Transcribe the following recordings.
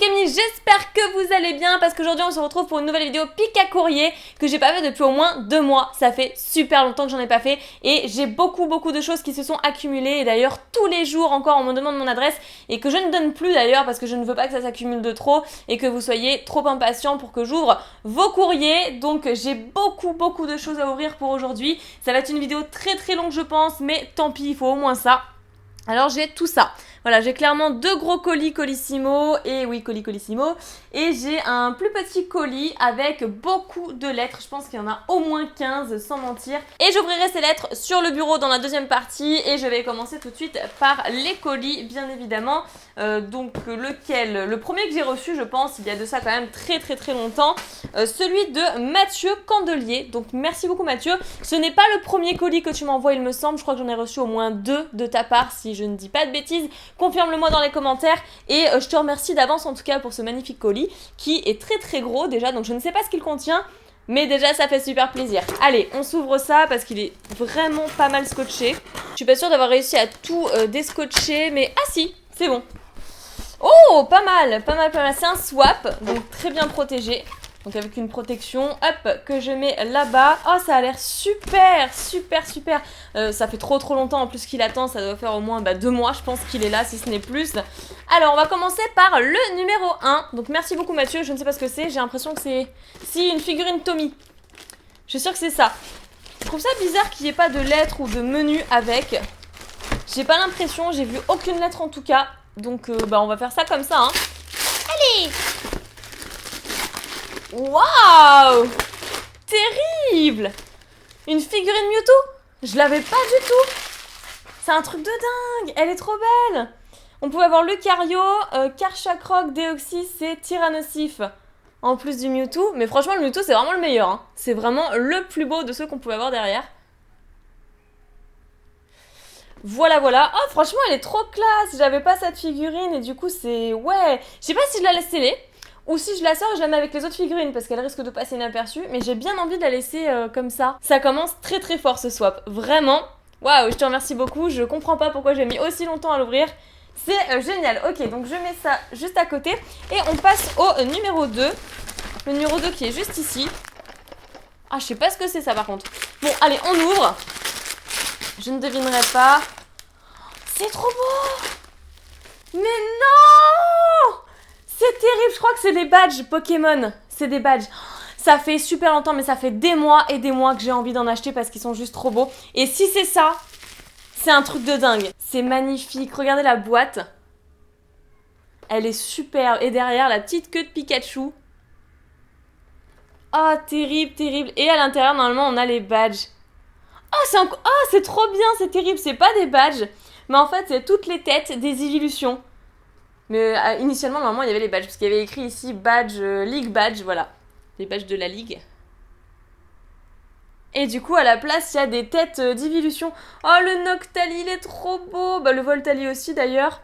Camille, j'espère que vous allez bien parce qu'aujourd'hui on se retrouve pour une nouvelle vidéo pic à courrier que j'ai pas fait depuis au moins 2 mois. Ça fait super longtemps que j'en ai pas fait et j'ai beaucoup de choses qui se sont accumulées et d'ailleurs tous les jours encore on me demande mon adresse et que je ne donne plus d'ailleurs parce que je ne veux pas que ça s'accumule de trop et que vous soyez trop impatients pour que j'ouvre vos courriers. Donc j'ai beaucoup de choses à ouvrir pour aujourd'hui. Ça va être une vidéo très longue je pense, mais tant pis, il faut au moins ça. Alors j'ai tout ça. Voilà, j'ai clairement 2 gros colis Colissimo, et oui, colis Colissimo, et j'ai un plus petit colis avec beaucoup de lettres, je pense qu'il y en a au moins 15 sans mentir. Et j'ouvrirai ces lettres sur le bureau dans la deuxième partie, et je vais commencer tout de suite par les colis, bien évidemment. Donc le premier que j'ai reçu, je pense, il y a de ça quand même très longtemps, celui de Mathieu Candelier. Donc merci beaucoup Mathieu. Ce n'est pas le premier colis que tu m'envoies, il me semble, je crois que j'en ai reçu au moins 2 de ta part, si je ne dis pas de bêtises. Confirme-le-moi dans les commentaires et je te remercie d'avance en tout cas pour ce magnifique colis qui est très gros déjà, donc je ne sais pas ce qu'il contient, mais déjà ça fait super plaisir. Allez, on s'ouvre ça parce qu'il est vraiment pas mal scotché. Je suis pas sûre d'avoir réussi à tout déscotcher, mais ah si, c'est bon. Oh, pas mal. C'est un swap, donc très bien protégé. Donc avec une protection, hop, que je mets là-bas. Oh, ça a l'air super. Ça fait trop longtemps en plus qu'il attend, ça doit faire au moins 2 mois, je pense qu'il est là, si ce n'est plus. Alors, on va commencer par le numéro 1. Donc merci beaucoup Mathieu, je ne sais pas ce que c'est, j'ai l'impression que c'est... Si, une figurine Tommy. Je suis sûre que c'est ça. Je trouve ça bizarre qu'il n'y ait pas de lettres ou de menu avec. J'ai pas l'impression, j'ai vu aucune lettre en tout cas. Donc, on va faire ça comme ça, hein. Allez! Waouh! Terrible! Une figurine Mewtwo? Je l'avais pas du tout! C'est un truc de dingue! Elle est trop belle! On pouvait avoir Lucario, Karchakroc, Deoxys et Tyrannosif. En plus du Mewtwo. Mais franchement, le Mewtwo, c'est vraiment le meilleur. Hein. C'est vraiment le plus beau de ceux qu'on pouvait avoir derrière. Voilà. Oh, franchement, elle est trop classe! J'avais pas cette figurine et du coup, c'est... Ouais! Je sais pas si je la laisse sceller. Ou si je la sors et je la mets avec les autres figurines parce qu'elle risque de passer inaperçue. Mais j'ai bien envie de la laisser comme ça. Ça commence très fort ce swap. Vraiment. Waouh, je te remercie beaucoup. Je comprends pas pourquoi j'ai mis aussi longtemps à l'ouvrir. C'est génial. Ok, donc je mets ça juste à côté. Et on passe au numéro 2. Le numéro 2 qui est juste ici. Ah, je sais pas ce que c'est ça par contre. Bon, allez, on ouvre. Je ne devinerai pas. C'est trop beau! Mais non! C'est terrible, je crois que c'est des badges Pokémon. C'est des badges. Ça fait super longtemps, mais ça fait des mois et des mois que j'ai envie d'en acheter parce qu'ils sont juste trop beaux. Et si c'est ça, c'est un truc de dingue. C'est magnifique. Regardez la boîte. Elle est superbe. Et derrière, la petite queue de Pikachu. Oh, terrible. Et à l'intérieur, normalement, on a les badges. Oh, c'est trop bien, c'est terrible. C'est pas des badges, mais en fait, c'est toutes les têtes des évolutions. Mais initialement, normalement, il y avait les badges. Parce qu'il y avait écrit ici badge, League Badge, voilà. Les badges de la Ligue. Et du coup, à la place, il y a des têtes d'évolution. Oh, le Noctali, il est trop beau. Le Voltali aussi, d'ailleurs.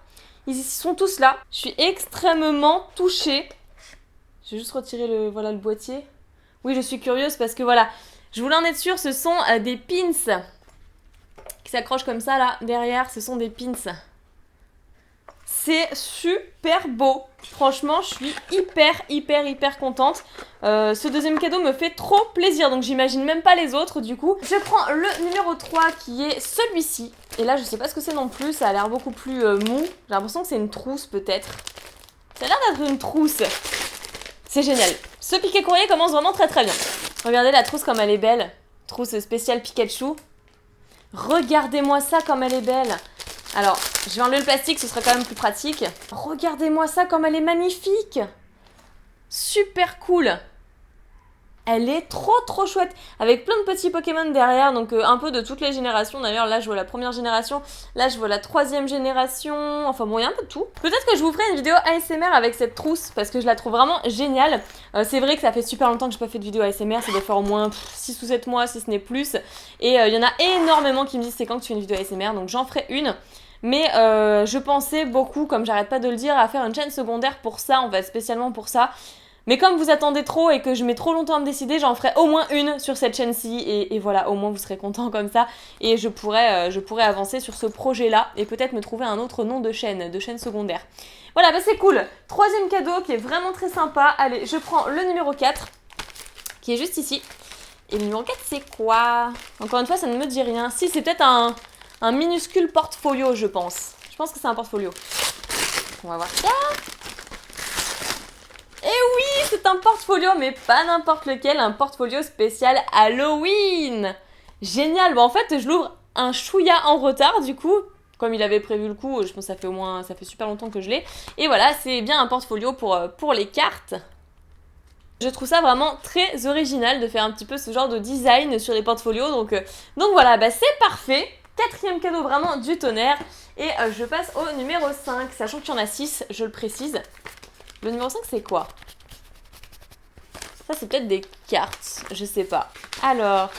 Ils sont tous là. Je suis extrêmement touchée. Je vais juste retirer le boîtier. Oui, je suis curieuse parce que voilà. Je voulais en être sûre, ce sont des pins. Qui s'accrochent comme ça, là, derrière. Ce sont des pins. C'est super beau. Franchement, je suis hyper contente. Ce deuxième cadeau me fait trop plaisir. Donc, j'imagine même pas les autres, du coup. Je prends le numéro 3 qui est celui-ci. Et là, je sais pas ce que c'est non plus. Ça a l'air beaucoup plus mou. J'ai l'impression que c'est une trousse, peut-être. Ça a l'air d'être une trousse. C'est génial. Ce piqué courrier commence vraiment très bien. Regardez la trousse comme elle est belle. Trousse spéciale Pikachu. Regardez-moi ça comme elle est belle. Alors, je vais enlever le plastique, ce sera quand même plus pratique. Regardez-moi ça comme elle est magnifique. Super cool. Elle est trop chouette. Avec plein de petits Pokémon derrière, donc un peu de toutes les générations. D'ailleurs, là, je vois la première génération. Là, je vois la 3e génération. Enfin bon, il y a un peu de tout. Peut-être que je vous ferai une vidéo ASMR avec cette trousse, parce que je la trouve vraiment géniale. C'est vrai que ça fait super longtemps que j'ai pas fait de vidéo ASMR. Ça doit faire au moins 6 ou 7 mois, si ce n'est plus. Et il y en a énormément qui me disent c'est quand que tu fais une vidéo ASMR, donc j'en ferai une. Mais je pensais beaucoup, comme j'arrête pas de le dire, à faire une chaîne secondaire pour ça, en fait, spécialement pour ça. Mais comme vous attendez trop et que je mets trop longtemps à me décider, j'en ferai au moins une sur cette chaîne-ci. Et voilà, au moins vous serez contents comme ça. Et je pourrais avancer sur ce projet-là et peut-être me trouver un autre nom de chaîne secondaire. Voilà, bah c'est cool. Troisième cadeau qui est vraiment très sympa. Allez, je prends le numéro 4 qui est juste ici. Et le numéro 4, c'est quoi? Encore une fois, ça ne me dit rien. Si, c'est peut-être un minuscule portfolio, je pense. Je pense que c'est un portfolio. On va voir ça. Et oui, c'est un portfolio, mais pas n'importe lequel, un portfolio spécial Halloween. Génial. Bon, en fait, je l'ouvre un chouïa en retard, du coup. Comme il avait prévu le coup, je pense que ça fait super longtemps que je l'ai. Et voilà, c'est bien un portfolio pour les cartes. Je trouve ça vraiment très original de faire un petit peu ce genre de design sur les portfolios. Donc voilà, bah c'est parfait. Quatrième cadeau vraiment du tonnerre. Et je passe au numéro 5, sachant qu'il y en a 6, je le précise. Le numéro 5, c'est quoi? Ça, c'est peut-être des cartes, je sais pas. Alors,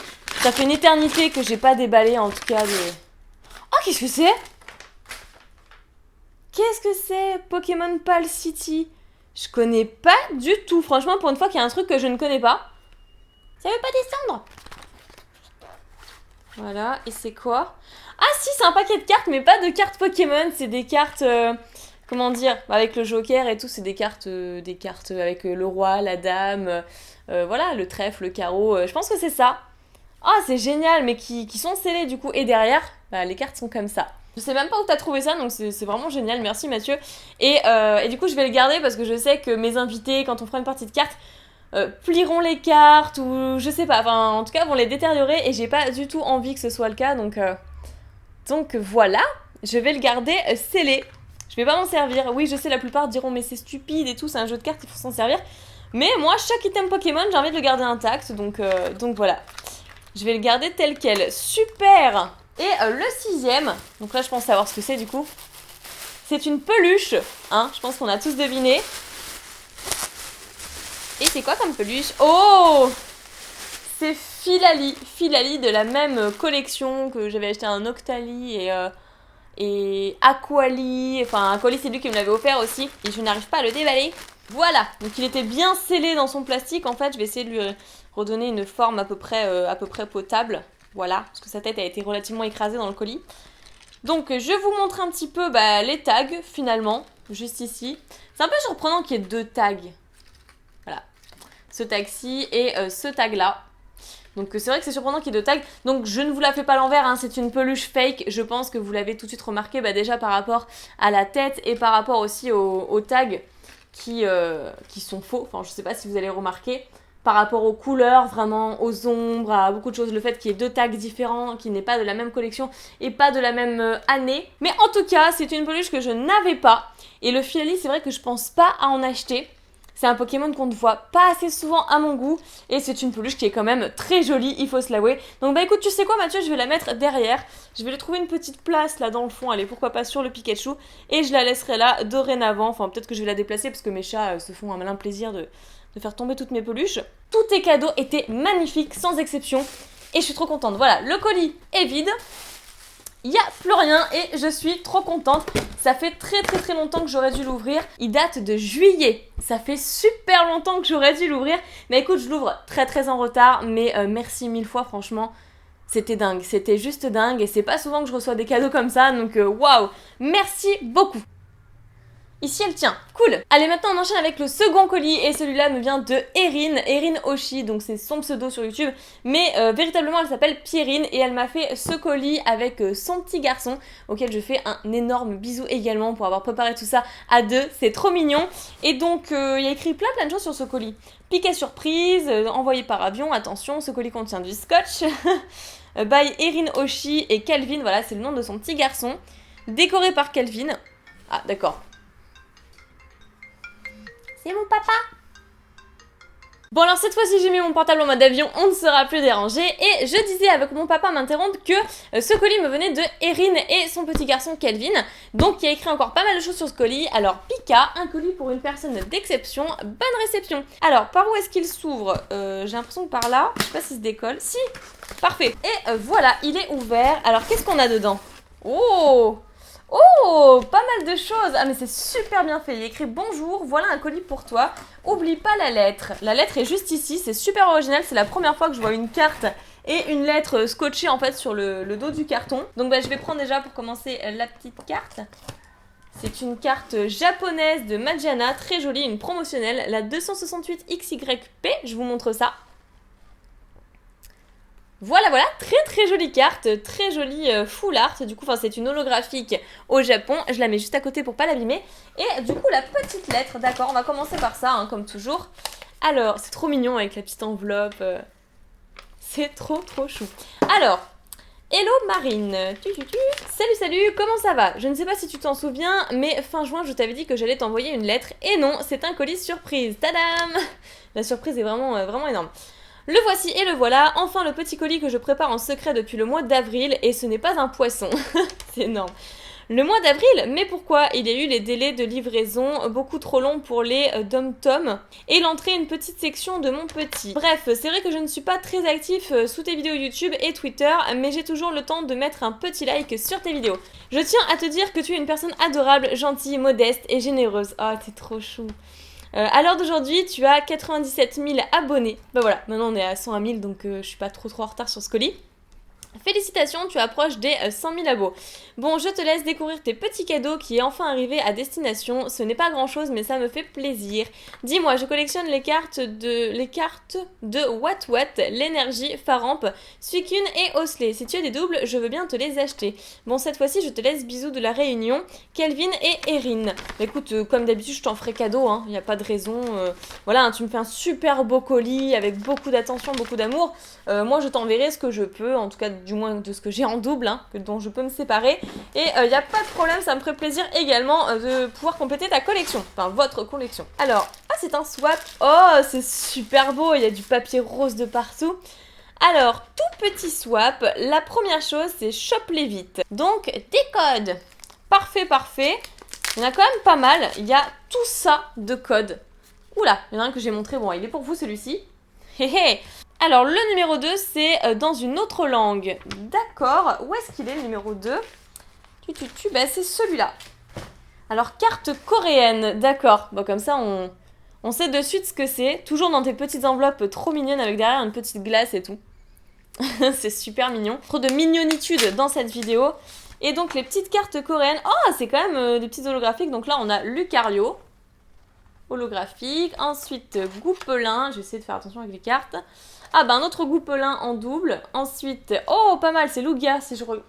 ça fait une éternité que j'ai pas déballé en tout cas de... Oh, qu'est-ce que c'est? Qu'est-ce que c'est? Pokémon Pal City. Je connais pas du tout. Franchement, pour une fois qu'il y a un truc que je ne connais pas. Ça veut pas descendre. Voilà, et c'est quoi? Ah si, c'est un paquet de cartes, mais pas de cartes Pokémon. C'est des cartes... comment dire? Avec le Joker et tout, c'est des cartes avec le roi, la dame, voilà, le trèfle, le carreau. Je pense que c'est ça. Ah, c'est génial, mais qui sont scellés du coup. Et derrière, bah, les cartes sont comme ça. Je sais même pas où t'as trouvé ça, donc c'est vraiment génial, merci Mathieu. Et du coup, je vais le garder parce que je sais que mes invités, quand on fera une partie de cartes, plieront les cartes ou je sais pas, enfin en tout cas vont les détériorer et j'ai pas du tout envie que ce soit le cas, donc voilà, je vais le garder scellé. Je vais pas m'en servir. Oui, je sais, la plupart diront mais c'est stupide et tout, c'est un jeu de cartes, il faut s'en servir. Mais moi, chaque item Pokémon, j'ai envie de le garder intact, donc voilà. Je vais le garder tel quel. Super! Et le 6ème, donc là je pense savoir ce que c'est du coup. C'est une peluche, hein, je pense qu'on a tous deviné. Et c'est quoi comme peluche? Oh! C'est Filali. Filali de la même collection que j'avais acheté un Octali et Aquali. Enfin, Aquali c'est lui qui me l'avait offert aussi. Et je n'arrive pas à le déballer. Voilà, donc il était bien scellé dans son plastique. En fait, je vais essayer de lui redonner une forme à peu près potable. Voilà, parce que sa tête a été relativement écrasée dans le colis. Donc je vous montre un petit peu les tags finalement, juste ici. C'est un peu surprenant qu'il y ait 2 tags. Voilà, ce tag-ci et ce tag-là. Donc c'est vrai que c'est surprenant qu'il y ait 2 tags. Donc je ne vous la fais pas à l'envers, hein, c'est une peluche fake. Je pense que vous l'avez tout de suite remarqué déjà par rapport à la tête et par rapport aussi aux tags qui sont faux. Enfin je sais pas si vous allez remarquer. Par rapport aux couleurs, vraiment aux ombres, à beaucoup de choses. Le fait qu'il y ait 2 tags différents, qu'il n'est pas de la même collection et pas de la même année. Mais en tout cas, c'est une peluche que je n'avais pas. Et le Filali, c'est vrai que je pense pas à en acheter. C'est un Pokémon qu'on ne voit pas assez souvent à mon goût. Et c'est une peluche qui est quand même très jolie, il faut se l'avouer. Donc écoute, tu sais quoi Mathieu, je vais la mettre derrière. Je vais lui trouver une petite place là dans le fond, allez pourquoi pas sur le Pikachu. Et je la laisserai là dorénavant. Enfin peut-être que je vais la déplacer parce que mes chats se font un malin plaisir de faire tomber toutes mes peluches. Tous tes cadeaux étaient magnifiques, sans exception. Et je suis trop contente. Voilà, le colis est vide. Il n'y a plus rien et je suis trop contente. Ça fait très longtemps que j'aurais dû l'ouvrir. Il date de juillet. Ça fait super longtemps que j'aurais dû l'ouvrir. Mais écoute, je l'ouvre très en retard. Mais merci 1000 fois, franchement. C'était dingue. C'était juste dingue. Et c'est pas souvent que je reçois des cadeaux comme ça. Donc waouh. Merci beaucoup. Ici elle tient, cool. Allez maintenant on enchaîne avec le second colis et celui-là me vient de Erin Oshi, donc c'est son pseudo sur YouTube, mais véritablement elle s'appelle Pierrine et elle m'a fait ce colis avec son petit garçon auquel je fais un énorme bisou également pour avoir préparé tout ça à 2, c'est trop mignon. Et donc il y a écrit plein de choses sur ce colis. Piquet surprise, envoyé par avion, attention ce colis contient du scotch, by Erin Oshi et Calvin, voilà c'est le nom de son petit garçon, décoré par Calvin. Ah d'accord. C'est mon papa. Bon alors cette fois-ci j'ai mis mon portable en mode avion, on ne sera plus dérangé. Et je disais avec mon papa m'interrompre que ce colis me venait de Erin et son petit garçon Kelvin. Donc il y a écrit encore pas mal de choses sur ce colis. Alors Pika, un colis pour une personne d'exception, bonne réception. Alors par où est-ce qu'il s'ouvre? J'ai l'impression que par là, je sais pas s'il se décolle. Si, parfait. Et voilà, il est ouvert. Alors qu'est-ce qu'on a dedans? Oh Oh, pas mal de choses. Ah mais c'est super bien fait. Il y a écrit bonjour, voilà un colis pour toi. Oublie pas la lettre. La lettre est juste ici, c'est super original. C'est la première fois que je vois une carte et une lettre scotchée en fait sur le dos du carton. Donc je vais prendre déjà pour commencer la petite carte. C'est une carte japonaise de Majana, très jolie, une promotionnelle, la 268 XYP. Je vous montre ça. Voilà, très jolie carte, très jolie full art, du coup, c'est une holographique au Japon, je la mets juste à côté pour pas l'abîmer, et du coup, la petite lettre, d'accord, on va commencer par ça, hein, comme toujours. Alors, c'est trop mignon avec la petite enveloppe, c'est trop chou. Alors, hello Marine, salut, comment ça va? Je ne sais pas si tu t'en souviens, mais fin juin, je t'avais dit que j'allais t'envoyer une lettre, et non, c'est un colis surprise, tadam! La surprise est vraiment énorme. Le voici et le voilà, enfin le petit colis que je prépare en secret depuis le mois d'avril, et ce n'est pas un poisson, c'est énorme. Le mois d'avril, mais pourquoi? Il y a eu les délais de livraison beaucoup trop longs pour les dom-toms, et l'entrée une petite section de mon petit. Bref, c'est vrai que je ne suis pas très actif sous tes vidéos YouTube et Twitter, mais j'ai toujours le temps de mettre un petit like sur tes vidéos. Je tiens à te dire que tu es une personne adorable, gentille, modeste et généreuse. Oh, t'es trop chou. À l'heure d'aujourd'hui, tu as 97 000 abonnés. Bah voilà, maintenant on est à 101 000, donc je suis pas trop en retard sur ce colis. Félicitations, tu approches des 100 000 abos. Bon, je te laisse découvrir tes petits cadeaux qui est enfin arrivé à destination. Ce n'est pas grand chose, mais ça me fait plaisir. Dis-moi, je collectionne les cartes de What, l'énergie, Faramp, Suicune et Osley. Si tu as des doubles, je veux bien te les acheter. Bon, cette fois-ci, je te laisse bisous de la Réunion, Kelvin et Erin. Bah, écoute, comme d'habitude, je t'en ferai cadeau, hein. Il n'y a pas de raison. Voilà, hein, tu me fais un super beau colis avec beaucoup d'attention, beaucoup d'amour. Moi, je t'enverrai ce que je peux, en tout cas, du moins de ce que j'ai en double, hein, dont je peux me séparer. Et il n'y a pas de problème, ça me ferait plaisir également de pouvoir compléter ta collection. Enfin, votre collection. Alors, c'est un swap. Oh, c'est super beau, il y a du papier rose de partout. Alors, tout petit swap, la première chose, c'est chope-les vite. Donc, des codes. Parfait. Il y en a quand même pas mal. Il y a tout ça de codes. Oula, il y en a un que j'ai montré. Bon, il est pour vous, celui-ci. Hé. Alors, le numéro 2, c'est dans une autre langue. D'accord. Où est-ce qu'il est, le numéro 2 ? Bah, c'est celui-là. Alors, carte coréenne. D'accord. Bon, comme ça, on sait de suite ce que c'est. Toujours dans tes petites enveloppes trop mignonnes avec derrière une petite glace et tout. C'est super mignon. Trop de mignonitude dans cette vidéo. Et donc, les petites cartes coréennes. Oh, c'est quand même des petites holographiques. Donc là, on a Lucario. Holographique. Ensuite, Goupelin. Je vais essayer de faire attention avec les cartes. Ah bah un autre Goupelin en double. Ensuite, oh pas mal, c'est Lugia.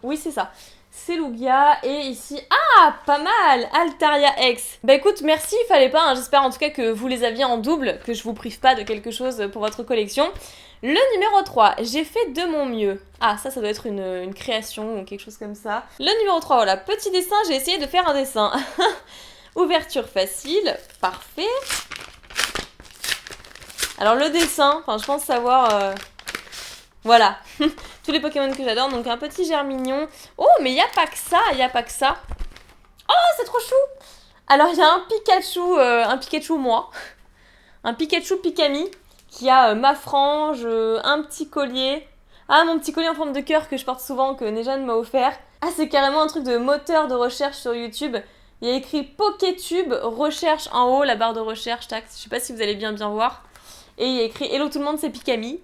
Oui c'est ça. C'est Lugia. Et ici, ah pas mal, Altaria X. Bah écoute, merci, il fallait pas. Hein. J'espère en tout cas que vous les aviez en double, que je vous prive pas de quelque chose pour votre collection. Le numéro 3, j'ai fait de mon mieux. Ah ça doit être une création ou quelque chose comme ça. Le numéro 3, voilà, petit dessin, j'ai essayé de faire un dessin. Ouverture facile, parfait. Alors le dessin, je pense savoir... Voilà, tous les Pokémon que j'adore. Donc un petit Germignon. Oh, mais il n'y a pas que ça, Oh, c'est trop chou. Alors il y a un Pikachu moi. Un Pikachu Pikami qui a ma frange, un petit collier. Ah, mon petit collier en forme de cœur que je porte souvent, que Nejan m'a offert. Ah, c'est carrément un truc de moteur de recherche sur YouTube. Il y a écrit Pokétube, recherche en haut, la barre de recherche, tac. Je sais pas si vous allez bien voir. Et il y a écrit Hello tout le monde, c'est Pikami.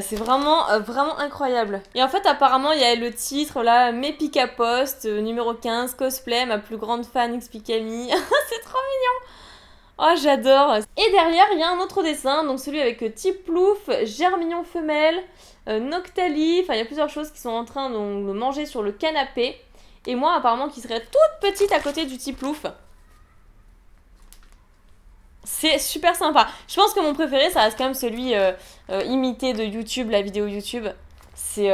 C'est vraiment incroyable. Et en fait, apparemment, il y a le titre là, mes Pikapost, numéro 15, cosplay, ma plus grande fan X Pikami. C'est trop mignon. Oh, j'adore. Et derrière, il y a un autre dessin, donc celui avec Tiplouf, Germignon femelle, Noctali. Enfin, il y a plusieurs choses qui sont en train de manger sur le canapé. Et moi, apparemment, qui serait toute petite à côté du Tiplouf. C'est super sympa. Je pense que mon préféré, ça reste quand même celui imité de YouTube, la vidéo YouTube. C'est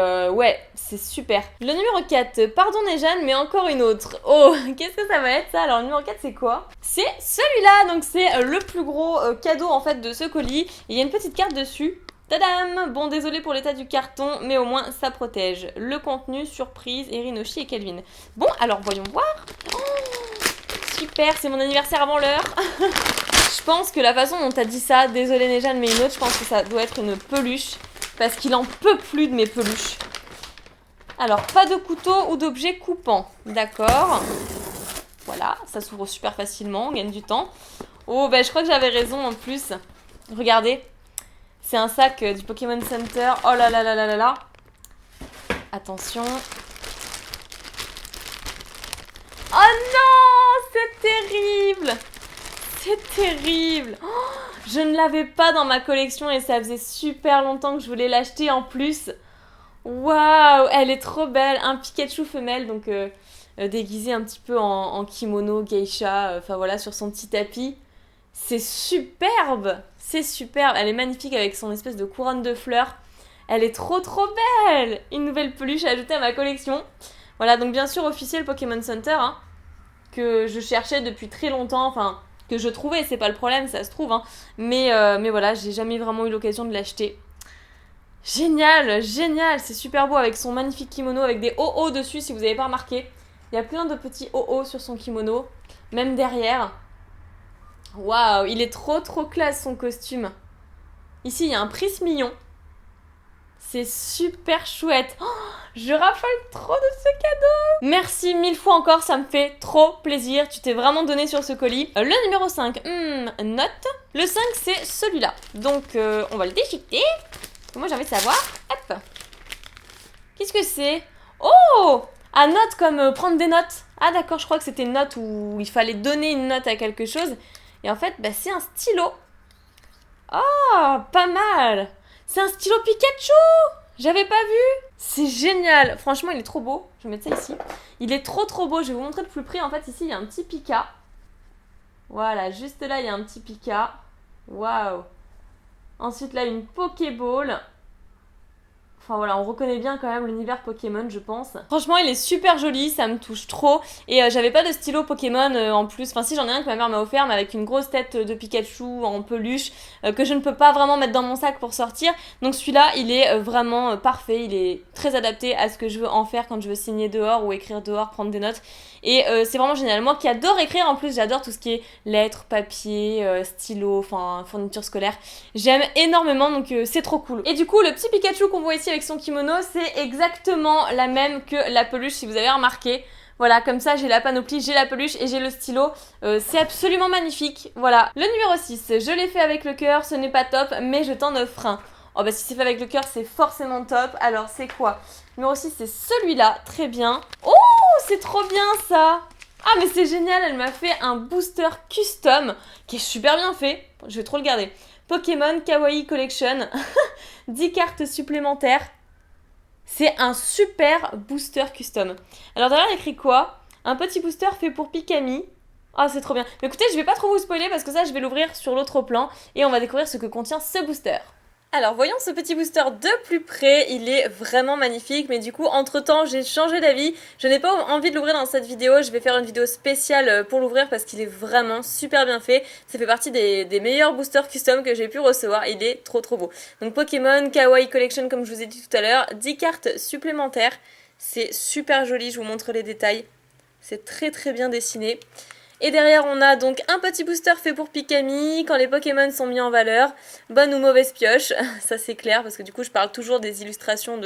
c'est super. Le numéro 4, pardon Nejan, mais encore une autre. Oh, qu'est-ce que ça va être ça? Alors, le numéro 4, c'est quoi? C'est celui-là, donc c'est le plus gros cadeau en fait de ce colis. Et il y a une petite carte dessus. Tadam! Bon, désolé pour l'état du carton, mais au moins ça protège. Le contenu, surprise, Erinoshi et Kelvin. Bon, alors voyons voir. Oh, super, c'est mon anniversaire avant l'heure. Je pense que la façon dont t'as dit ça, désolé Nejan, mais une autre, je pense que ça doit être une peluche. Parce qu'il en peut plus de mes peluches. Alors, pas de couteau ou d'objet coupant. D'accord. Voilà, ça s'ouvre super facilement, on gagne du temps. Oh, bah je crois que j'avais raison en plus. Regardez. C'est un sac du Pokémon Center. Oh là là là là là là. Attention. Oh non, c'est terrible. C'est terrible. Oh, je ne l'avais pas dans ma collection et ça faisait super longtemps que je voulais l'acheter en plus. Waouh, elle est trop belle. Un Pikachu femelle, donc déguisé un petit peu en kimono, geisha, enfin voilà, sur son petit tapis. C'est superbe. C'est superbe. Elle est magnifique avec son espèce de couronne de fleurs. Elle est trop trop belle. Une nouvelle peluche à ajouter à ma collection. Voilà, donc bien sûr officiel Pokémon Center, hein, que je cherchais depuis très longtemps, enfin que je trouvais, c'est pas le problème, ça se trouve, hein, mais voilà, j'ai jamais vraiment eu l'occasion de l'acheter. Génial, génial, c'est super beau avec son magnifique kimono avec des OO dessus si vous avez pas remarqué. Il y a plein de petits OO sur son kimono, même derrière. Waouh, il est trop trop classe son costume. Ici, il y a un prisme-mignon. C'est super chouette. Oh, je raffole trop de ce cadeau. Merci mille fois encore, ça me fait trop plaisir. Tu t'es vraiment donné sur ce colis. Le numéro 5, note. Le 5, c'est celui-là. Donc, on va le déchiqueter. Moi, j'ai envie de savoir. Hop. Qu'est-ce que c'est? Oh! À note comme prendre des notes. Ah d'accord, je crois que c'était une note où il fallait donner une note à quelque chose. Et en fait, bah, c'est un stylo. Oh, pas mal. C'est un stylo Pikachu. J'avais pas vu. C'est génial. Franchement, il est trop beau. Je vais mettre ça ici. Il est trop trop beau. Je vais vous montrer de plus près. En fait, ici, il y a un petit Pika. Voilà, juste là, il y a un petit Pika. Waouh. Ensuite, là, une Pokéball. Enfin voilà, on reconnaît bien quand même l'univers Pokémon, je pense. Franchement, il est super joli, ça me touche trop. Et j'avais pas de stylo Pokémon en plus. Enfin si, j'en ai un que ma mère m'a offert, mais avec une grosse tête de Pikachu en peluche que je ne peux pas vraiment mettre dans mon sac pour sortir. Donc celui-là, il est vraiment parfait. Il est très adapté à ce que je veux en faire quand je veux signer dehors ou écrire dehors, prendre des notes. Et c'est vraiment génial. Moi qui adore écrire, en plus j'adore tout ce qui est lettres, papier, stylo, enfin fourniture scolaire. J'aime énormément, donc c'est trop cool. Et du coup, le petit Pikachu qu'on voit ici avec son kimono, c'est exactement la même que la peluche, si vous avez remarqué. Voilà, comme ça j'ai la panoplie, j'ai la peluche et j'ai le stylo. C'est absolument magnifique. Voilà. Le numéro 6, je l'ai fait avec le cœur, ce n'est pas top, mais je t'en offre un. Oh bah si c'est fait avec le cœur, c'est forcément top. Alors c'est quoi? Numéro 6, c'est celui-là, très bien. Oh, c'est trop bien ça. Ah mais c'est génial, elle m'a fait un booster custom qui est super bien fait. Je vais trop le garder. Pokémon Kawaii Collection. 10 cartes supplémentaires. C'est un super booster custom. Alors derrière, il y a écrit quoi? Un petit booster fait pour Pikami. Ah, c'est trop bien. Mais écoutez, je vais pas trop vous spoiler parce que ça, je vais l'ouvrir sur l'autre plan et on va découvrir ce que contient ce booster. Alors voyons ce petit booster de plus près, il est vraiment magnifique, mais du coup entre temps j'ai changé d'avis, je n'ai pas envie de l'ouvrir dans cette vidéo, je vais faire une vidéo spéciale pour l'ouvrir parce qu'il est vraiment super bien fait, ça fait partie des meilleurs boosters custom que j'ai pu recevoir, il est trop trop beau. Donc Pokémon Kawaii Collection comme je vous ai dit tout à l'heure, 10 cartes supplémentaires, c'est super joli, je vous montre les détails, c'est très très bien dessiné. Et derrière on a donc un petit booster fait pour Pikami, quand les Pokémon sont mis en valeur, bonne ou mauvaise pioche, ça c'est clair parce que du coup je parle toujours des illustrations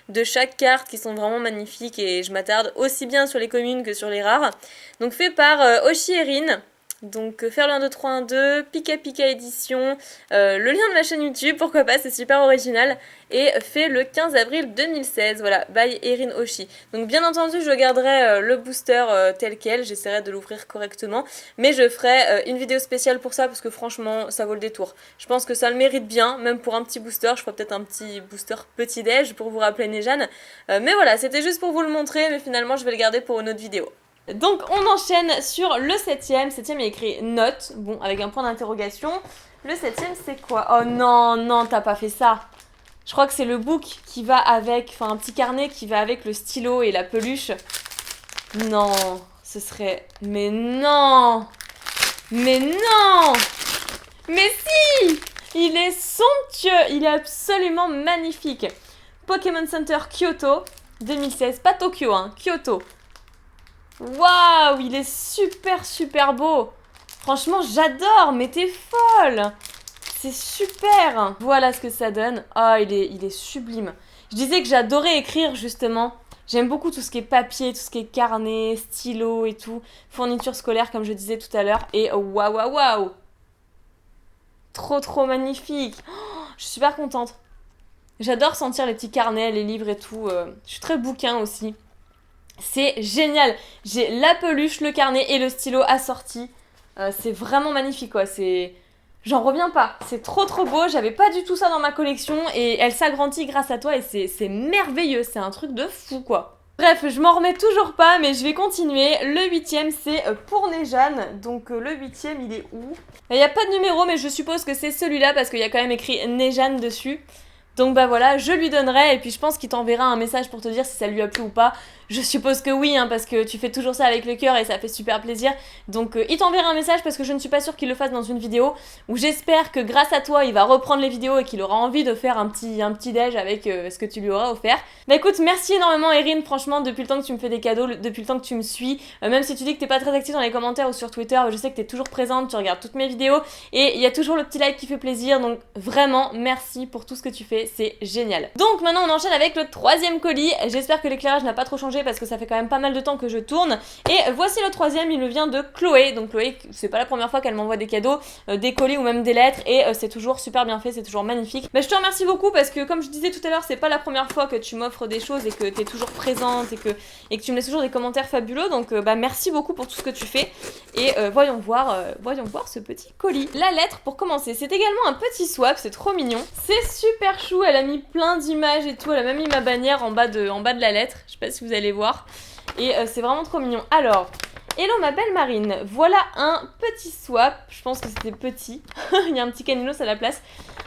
de chaque carte qui sont vraiment magnifiques et je m'attarde aussi bien sur les communes que sur les rares. Donc fait par Oshi Erin. Donc faire le 1, 2, 3, 1, 2, Pika Pika édition, le lien de ma chaîne YouTube, pourquoi pas, c'est super original, et fait le 15 avril 2016, voilà, by Erin Oshi. Donc bien entendu, je garderai le booster tel quel, j'essaierai de l'ouvrir correctement, mais je ferai une vidéo spéciale pour ça, parce que franchement, ça vaut le détour. Je pense que ça le mérite bien, même pour un petit booster, je ferai peut-être un petit booster petit-déj pour vous rappeler Nejane. Mais voilà, c'était juste pour vous le montrer, mais finalement, je vais le garder pour une autre vidéo. Donc on enchaîne sur le 7ème. 7ème il y a écrit note, bon avec un point d'interrogation. Le 7ème c'est quoi? Oh non, non t'as pas fait ça. Je crois que c'est le book qui va avec, enfin un petit carnet qui va avec le stylo et la peluche. Non, ce serait... Mais non. Mais non. Mais si. Il est somptueux, il est absolument magnifique. Pokémon Center Kyoto 2016, pas Tokyo hein, Kyoto. Waouh, il est super super beau. Franchement, j'adore, mais t'es folle. C'est super. Voilà ce que ça donne. Oh, il est sublime. Je disais que j'adorais écrire, justement. J'aime beaucoup tout ce qui est papier, tout ce qui est carnet, stylo et tout. Fourniture scolaire comme je disais tout à l'heure. Et waouh waouh waouh. Trop magnifique. Oh, je suis super contente. J'adore sentir les petits carnets, les livres et tout. Je suis très bouquin aussi. C'est génial. J'ai la peluche, le carnet et le stylo assortis. C'est vraiment magnifique quoi. J'en reviens pas. C'est trop beau. J'avais pas du tout ça dans ma collection et elle s'agrandit grâce à toi et c'est merveilleux. C'est un truc de fou quoi. Bref, je m'en remets toujours pas, mais je vais continuer. Le 8e, c'est pour Nejane. Donc le 8e, il est où? Il n'y a pas de numéro, mais je suppose que c'est celui-là parce qu'il y a quand même écrit Nejane dessus. Donc bah voilà, je lui donnerai et puis je pense qu'il t'enverra un message pour te dire si ça lui a plu ou pas. Je suppose que oui, hein, parce que tu fais toujours ça avec le cœur et ça fait super plaisir. Donc il t'enverra un message parce que je ne suis pas sûre qu'il le fasse dans une vidéo. Où j'espère que grâce à toi, il va reprendre les vidéos et qu'il aura envie de faire un petit déj avec ce que tu lui auras offert. Bah écoute, merci énormément Erin, franchement, depuis le temps que tu me fais des cadeaux, depuis le temps que tu me suis. Même si tu dis que t'es pas très active dans les commentaires ou sur Twitter, je sais que t'es toujours présente, tu regardes toutes mes vidéos. Et il y a toujours le petit like qui fait plaisir. Donc vraiment, merci pour tout ce que tu fais, c'est génial. Donc maintenant on enchaîne avec le 3e colis. J'espère que l'éclairage n'a pas trop changé parce que ça fait quand même pas mal de temps que je tourne. Et voici le 3e, il me vient de Chloé. Donc Chloé, c'est pas la première fois qu'elle m'envoie des cadeaux, des colis ou même des lettres. Et c'est toujours super bien fait, c'est toujours magnifique. Mais je te remercie beaucoup parce que comme je disais tout à l'heure, c'est pas la première fois que tu m'offres des choses et que t'es toujours présente et que tu me laisses toujours des commentaires fabuleux. Donc bah merci beaucoup pour tout ce que tu fais. Et voyons voir ce petit colis. La lettre pour commencer, c'est également un petit swap, c'est trop mignon. C'est super chou, elle a mis plein d'images et tout, elle a même mis ma bannière en bas de la lettre, je sais pas si vous allez voir. Et c'est vraiment trop mignon. Alors, hello ma belle Marine, voilà un petit swap, je pense que c'était petit, il y a un petit caninos à la place.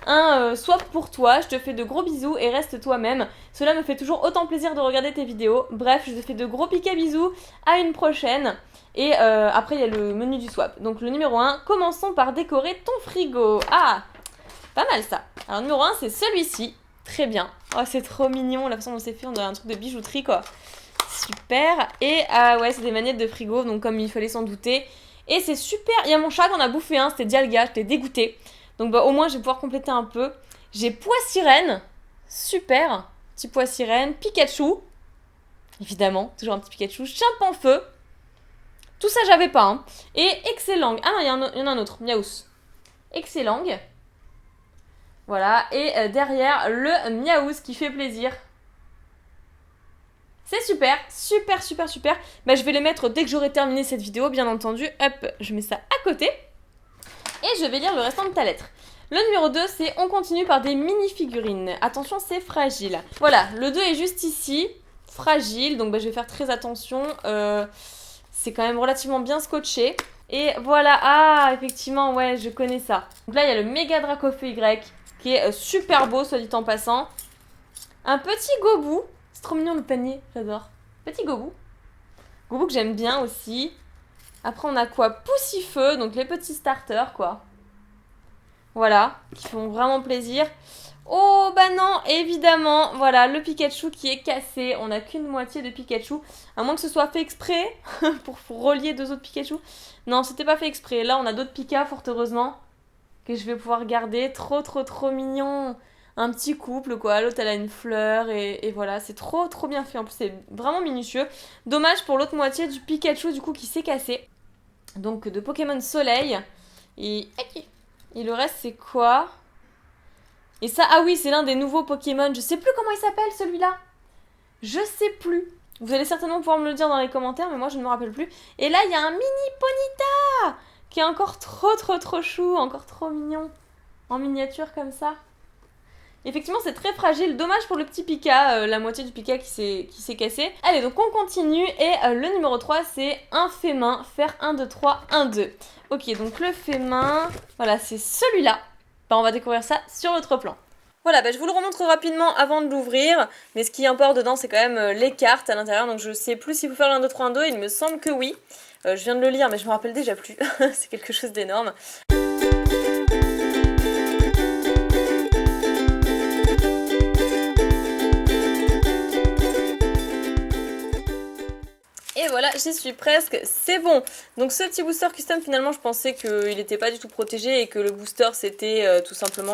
Un swap pour toi, je te fais de gros bisous et reste toi-même. Cela me fait toujours autant plaisir de regarder tes vidéos. Bref, je te fais de gros pica bisous, à une prochaine. Et après il y a le menu du swap. Donc le numéro 1, commençons par décorer ton frigo. Ah, pas mal ça. Alors le numéro 1 c'est celui-ci, très bien. Oh c'est trop mignon, la façon dont c'est fait, on dirait un truc de bijouterie quoi. Super. Et ouais, c'est des manettes de frigo, donc comme il fallait s'en douter. Et c'est super. Il y a mon chat qui en a bouffé un, c'était Dialga, j'étais dégoûtée. Donc bah au moins je vais pouvoir compléter un peu. J'ai pois sirène, super. Petit pois sirène, Pikachu. Évidemment, toujours un petit Pikachu. Chimpanfeu. Tout ça j'avais pas. Hein. Et Excellang. Ah non, il y en a un autre, Miaous. Excellang. Voilà. Et derrière, le Miaous qui fait plaisir. C'est super, super. Bah, je vais les mettre dès que j'aurai terminé cette vidéo, bien entendu. Hop, je mets ça à côté. Et je vais lire le restant de ta lettre. Le numéro 2, c'est on continue par des mini-figurines. Attention, c'est fragile. Voilà, le 2 est juste ici. Fragile, donc bah, je vais faire très attention. C'est quand même relativement bien scotché. Et voilà, ah, effectivement, ouais, je connais ça. Donc là, il y a le méga Dracofeu Y, qui est super beau, soit dit en passant. Un petit Gobou. C'est trop mignon le panier, j'adore. Petit Gobou. Gobou que j'aime bien aussi. Après on a quoi? Poussifeu, donc les petits starters quoi. Voilà, qui font vraiment plaisir. Oh bah non, évidemment, voilà, le Pikachu qui est cassé. On n'a qu'une moitié de Pikachu. À moins que ce soit fait exprès pour relier deux autres Pikachu. Non, c'était pas fait exprès. Là on a d'autres Pika, fort heureusement, que je vais pouvoir garder. Trop mignon. Un petit couple quoi, l'autre elle a une fleur et voilà, c'est trop bien fait, en plus c'est vraiment minutieux. Dommage pour l'autre moitié du Pikachu du coup qui s'est cassé. Donc de Pokémon Soleil. Et le reste c'est quoi? Et ça, ah oui c'est l'un des nouveaux Pokémon, je sais plus comment il s'appelle celui-là. Je sais plus. Vous allez certainement pouvoir me le dire dans les commentaires mais moi je ne me rappelle plus. Et là il y a un mini Ponyta qui est encore trop chou, encore trop mignon. En miniature comme ça. Effectivement, c'est très fragile. Dommage pour le petit Pika, la moitié du Pika qui s'est cassé. Allez, donc on continue. Et le numéro 3, c'est un fait main. Faire 1, 2, 3, 1, 2. Ok, donc le fait main, voilà, c'est celui-là. Bah, on va découvrir ça sur l'autre plan. Voilà, bah, je vous le remontre rapidement avant de l'ouvrir. Mais ce qui importe dedans, c'est quand même les cartes à l'intérieur. Donc je sais plus s'il faut faire le 1, 2, 3, 1, 2. Il me semble que oui. Je viens de le lire, mais je me rappelle déjà plus. C'est quelque chose d'énorme. Et voilà, j'y suis presque, c'est bon. Donc ce petit booster custom, finalement, je pensais qu'il n'était pas du tout protégé et que le booster, c'était tout simplement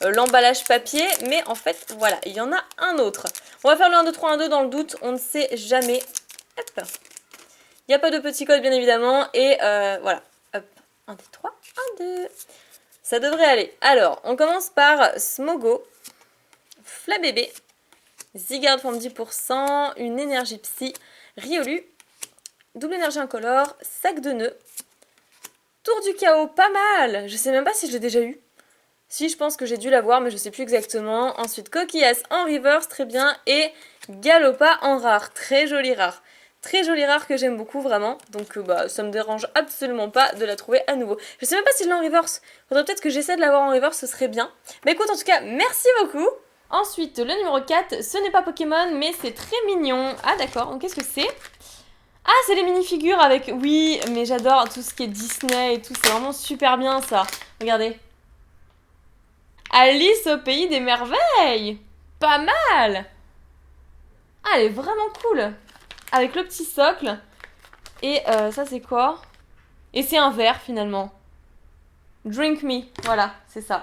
l'emballage papier. Mais en fait, voilà, il y en a un autre. On va faire le 1, 2, 3, 1, 2 dans le doute, on ne sait jamais. Hop. Il n'y a pas de petit code, bien évidemment. Et voilà, hop, 1, 2, 3, 1, 2. Ça devrait aller. Alors, on commence par Smogo, Flabébé, Zygarde forme 10%, une énergie psy, Riolu, double énergie incolore, sac de nœuds, tour du chaos, pas mal. Je sais même pas si je l'ai déjà eu. Si, je pense que j'ai dû l'avoir, mais je sais plus exactement. Ensuite, Coquillasse en reverse, très bien, et Galopa en rare, très joli rare. Très joli rare que j'aime beaucoup vraiment, donc bah ça me dérange absolument pas de la trouver à nouveau. Je sais même pas si je l'ai en reverse, faudrait peut-être que j'essaie de l'avoir en reverse, ce serait bien. Mais écoute, en tout cas, merci beaucoup. Ensuite, le numéro 4, ce n'est pas Pokémon, mais c'est très mignon. Ah d'accord, donc qu'est-ce que c'est? Ah, c'est les minifigures avec... Oui, mais j'adore tout ce qui est Disney et tout, c'est vraiment super bien ça. Regardez. Alice au pays des merveilles. Pas mal. Ah, elle est vraiment cool. Avec le petit socle. Et ça, c'est quoi? Et c'est un verre, finalement. Drink me. Voilà, c'est ça.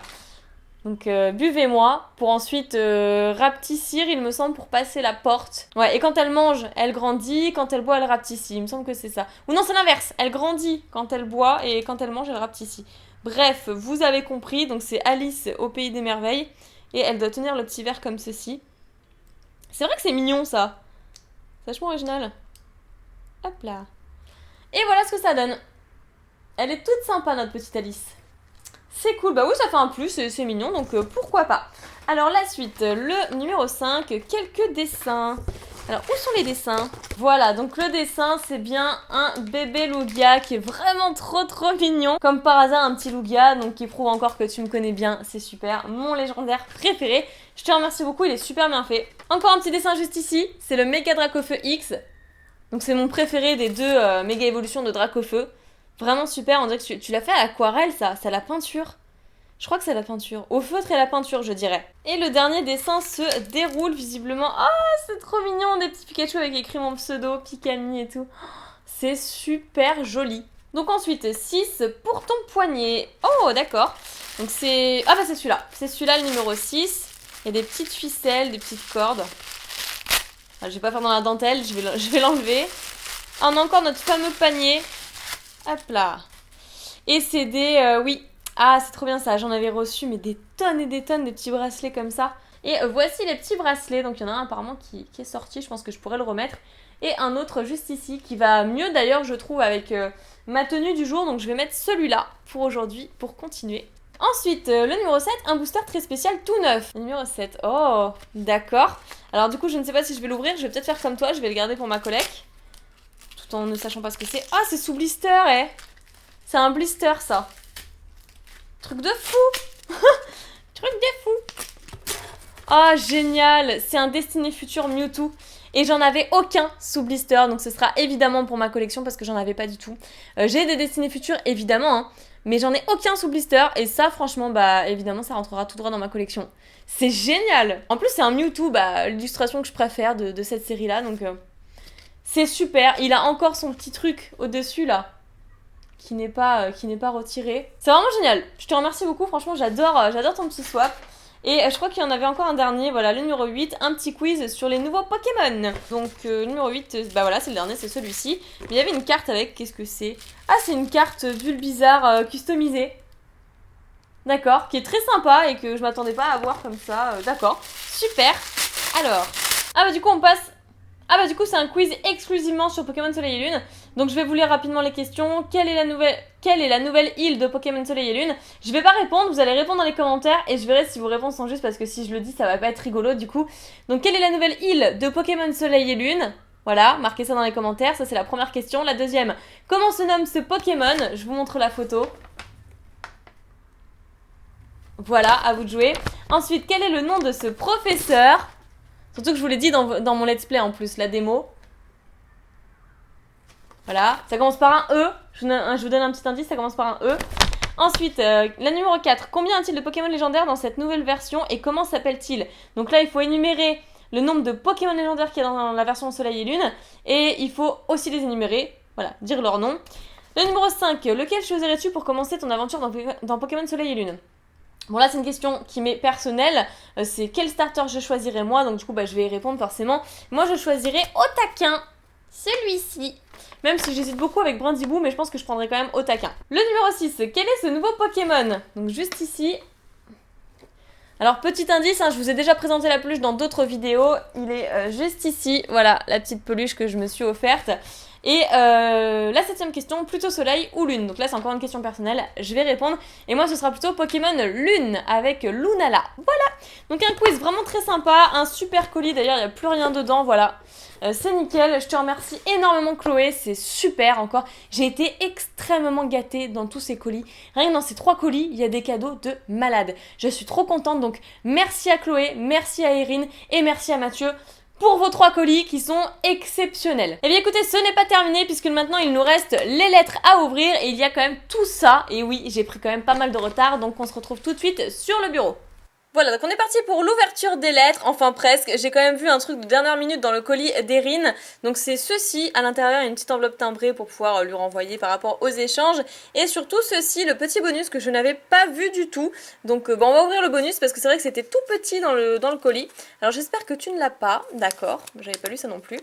Donc, buvez-moi. Pour ensuite rapetissir, il me semble, pour passer la porte. Ouais, et quand elle mange, elle grandit. Quand elle boit, elle rapetissit. Il me semble que c'est ça. Ou non, c'est l'inverse. Elle grandit quand elle boit. Et quand elle mange, elle rapetissit. Bref, vous avez compris. Donc, c'est Alice au pays des merveilles. Et elle doit tenir le petit verre comme ceci. C'est vrai que c'est mignon, ça. C'est vachement original. Hop là. Et voilà ce que ça donne. Elle est toute sympa, notre petite Alice. C'est cool. Bah oui, ça fait un plus, c'est mignon, donc pourquoi pas. Alors la suite, le numéro 5, quelques dessins. Alors, où sont les dessins? Voilà, donc le dessin, c'est bien un bébé Lugia qui est vraiment trop mignon. Comme par hasard, un petit Lugia, donc qui prouve encore que tu me connais bien, c'est super. Mon légendaire préféré. Je te remercie beaucoup, il est super bien fait. Encore un petit dessin juste ici, c'est le Méga Dracofeu X. Donc c'est mon préféré des deux méga évolutions de Dracofeu. Vraiment super, on dirait que tu l'as fait à l'aquarelle ça, c'est à la peinture. Je crois que c'est la peinture. Au feutre et la peinture, je dirais. Et le dernier dessin se déroule visiblement. Ah, c'est trop mignon, des petits Pikachu avec écrit mon pseudo, Pikami et tout. C'est super joli. Donc ensuite, 6 pour ton poignet. Oh, d'accord. Donc c'est... Ah bah c'est celui-là. C'est celui-là, le numéro 6. Il y a des petites ficelles, des petites cordes. Je vais pas faire dans la dentelle, je vais l'enlever. On a encore notre fameux panier. Hop là. Et c'est des... oui. Ah, c'est trop bien ça. J'en avais reçu, mais des tonnes et des tonnes de petits bracelets comme ça. Et voici les petits bracelets. Donc il y en a un apparemment qui est sorti. Je pense que je pourrais le remettre. Et un autre juste ici qui va mieux d'ailleurs, je trouve, avec ma tenue du jour. Donc je vais mettre celui-là pour aujourd'hui, pour continuer. Ensuite, le numéro 7, un booster très spécial tout neuf. Le numéro 7, oh, d'accord. Alors du coup, je ne sais pas si je vais l'ouvrir. Je vais peut-être faire comme toi, je vais le garder pour ma collecte. Tout en ne sachant pas ce que c'est. Ah, c'est sous blister, eh. C'est un blister, ça. Truc de fou. Truc de fou. Oh, génial. C'est un Destiné Futur Mewtwo. Et j'en avais aucun sous blister. Donc ce sera évidemment pour ma collection parce que j'en avais pas du tout. J'ai des Destiné Futurs, évidemment, hein. Mais j'en ai aucun sous blister. Et ça, franchement, bah évidemment, ça rentrera tout droit dans ma collection. C'est génial. En plus, c'est un Mewtwo, bah, l'illustration que je préfère de cette série-là. Donc c'est super. Il a encore son petit truc au-dessus, là. Qui n'est pas retiré. C'est vraiment génial. Je te remercie beaucoup. Franchement, j'adore ton petit swap. Et je crois qu'il y en avait encore un dernier. Voilà, le numéro 8. Un petit quiz sur les nouveaux Pokémon. Donc, numéro 8, bah voilà, c'est le dernier, c'est celui-ci. Mais il y avait une carte avec, qu'est-ce que c'est? Ah, c'est une carte Bulbizarre customisée. D'accord, qui est très sympa et que je m'attendais pas à avoir comme ça. D'accord, super. Alors, ah bah du coup on passe... Ah bah du coup c'est un quiz exclusivement sur Pokémon Soleil et Lune. Donc je vais vous lire rapidement les questions. Quelle est la nouvelle île de Pokémon Soleil et Lune? Je vais pas répondre, vous allez répondre dans les commentaires et je verrai si vos réponses sont justes parce que si je le dis ça va pas être rigolo du coup. Donc quelle est la nouvelle île de Pokémon Soleil et Lune? Voilà, marquez ça dans les commentaires, ça c'est la première question. La deuxième, comment se nomme ce Pokémon? Je vous montre la photo. Voilà, à vous de jouer. Ensuite, quel est le nom de ce professeur? Surtout que je vous l'ai dit dans mon let's play en plus, la démo. Voilà, ça commence par un E. Je vous donne un petit indice, ça commence par un E. Ensuite, la numéro 4. Combien a-t-il de Pokémon légendaires dans cette nouvelle version et comment s'appelle-t-il? Donc là, il faut énumérer le nombre de Pokémon légendaires qu'il y a dans la version Soleil et Lune, et il faut aussi les énumérer, voilà, dire leur nom. Le numéro 5, lequel choisirais-tu pour commencer ton aventure dans Pokémon Soleil et Lune? Bon là c'est une question qui m'est personnelle, c'est quel starter je choisirais moi, donc du coup je vais y répondre forcément. Moi je choisirais Otaquin, celui-ci. Même si j'hésite beaucoup avec Brindibou, mais je pense que je prendrais quand même Otaquin. Le numéro 6, quel est ce nouveau Pokémon? Donc juste ici. Alors petit indice, je vous ai déjà présenté la peluche dans d'autres vidéos, il est juste ici, voilà la petite peluche que je me suis offerte. Et la 7ème question, plutôt soleil ou lune? Donc là c'est encore une question personnelle, je vais répondre. Et moi ce sera plutôt Pokémon lune avec Lunala. Voilà, donc un quiz vraiment très sympa, un super colis d'ailleurs, il n'y a plus rien dedans, voilà. C'est nickel, je te remercie énormément Chloé, c'est super encore. J'ai été extrêmement gâtée dans tous ces colis. Rien que dans ces 3 colis, il y a des cadeaux de malade. Je suis trop contente, donc merci à Chloé, merci à Erin et merci à Mathieu pour vos 3 colis qui sont exceptionnels. Et bien écoutez, ce n'est pas terminé puisque maintenant il nous reste les lettres à ouvrir et il y a quand même tout ça. Et oui, j'ai pris quand même pas mal de retard, donc on se retrouve tout de suite sur le bureau. Voilà, donc on est parti pour l'ouverture des lettres, enfin presque. J'ai quand même vu un truc de dernière minute dans le colis d'Erin. Donc c'est ceci, à l'intérieur il y a une petite enveloppe timbrée pour pouvoir lui renvoyer par rapport aux échanges. Et surtout ceci, le petit bonus que je n'avais pas vu du tout. Donc on va ouvrir le bonus parce que c'est vrai que c'était tout petit dans le colis. Alors j'espère que tu ne l'as pas, d'accord, j'avais pas lu ça non plus.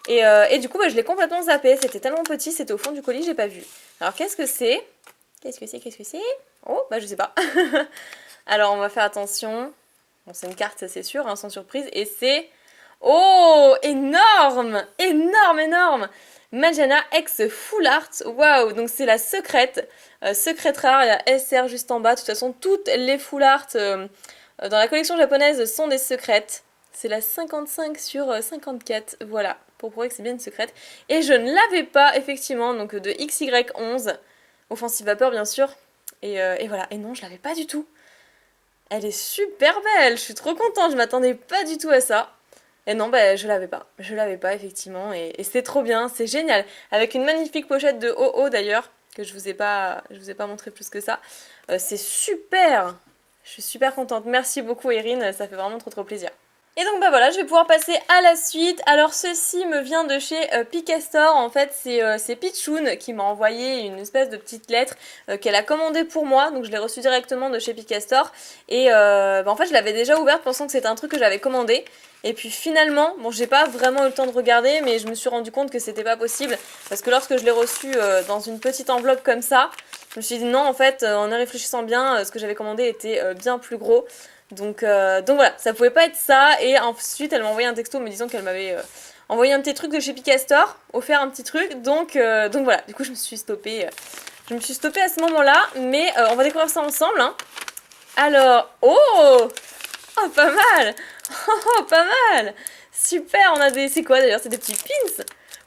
Et du coup je l'ai complètement zappé, c'était tellement petit, c'était au fond du colis, j'ai pas vu. Alors qu'est-ce que c'est? Qu'est-ce que c'est? Oh, je sais pas. Alors on va faire attention. Bon, c'est une carte, c'est sûr, sans surprise. Et c'est... Oh, énorme! Énorme! Majana X Full Art. Waouh! Donc c'est la secrète. Secrète rare, il y a SR juste en bas. De toute façon, toutes les Full Art dans la collection japonaise sont des secrètes. C'est la 55 sur 54. Voilà, pour prouver que c'est bien une secrète. Et je ne l'avais pas, effectivement, donc de XY11. Offensive Vapeur, bien sûr. Et voilà. Et non, je l'avais pas du tout. Elle est super belle, je suis trop contente, je m'attendais pas du tout à ça. Et non, je l'avais pas effectivement, et c'est trop bien, c'est génial. Avec une magnifique pochette de OO d'ailleurs, que je vous ai pas montré plus que ça. C'est super, je suis super contente, merci beaucoup Erin, ça fait vraiment trop plaisir. Et donc voilà, je vais pouvoir passer à la suite. Alors ceci me vient de chez Pikastore, en fait c'est Pichoun qui m'a envoyé une espèce de petite lettre qu'elle a commandée pour moi, donc je l'ai reçue directement de chez Pikastore. Et en fait je l'avais déjà ouverte pensant que c'était un truc que j'avais commandé. Et puis finalement, bon j'ai pas vraiment eu le temps de regarder, mais je me suis rendu compte que c'était pas possible. Parce que lorsque je l'ai reçue dans une petite enveloppe comme ça, je me suis dit non en fait en y réfléchissant bien, ce que j'avais commandé était bien plus gros. Donc voilà, ça pouvait pas être ça. Et ensuite elle m'a envoyé un texto me disant qu'elle m'avait envoyé un petit truc de chez Pikastore, offert un petit truc, donc voilà, du coup je me suis stoppée à ce moment là, mais on va découvrir ça ensemble hein. Alors, oh pas mal. Oh pas mal. Super, on a des, c'est quoi d'ailleurs, c'est des petits pins.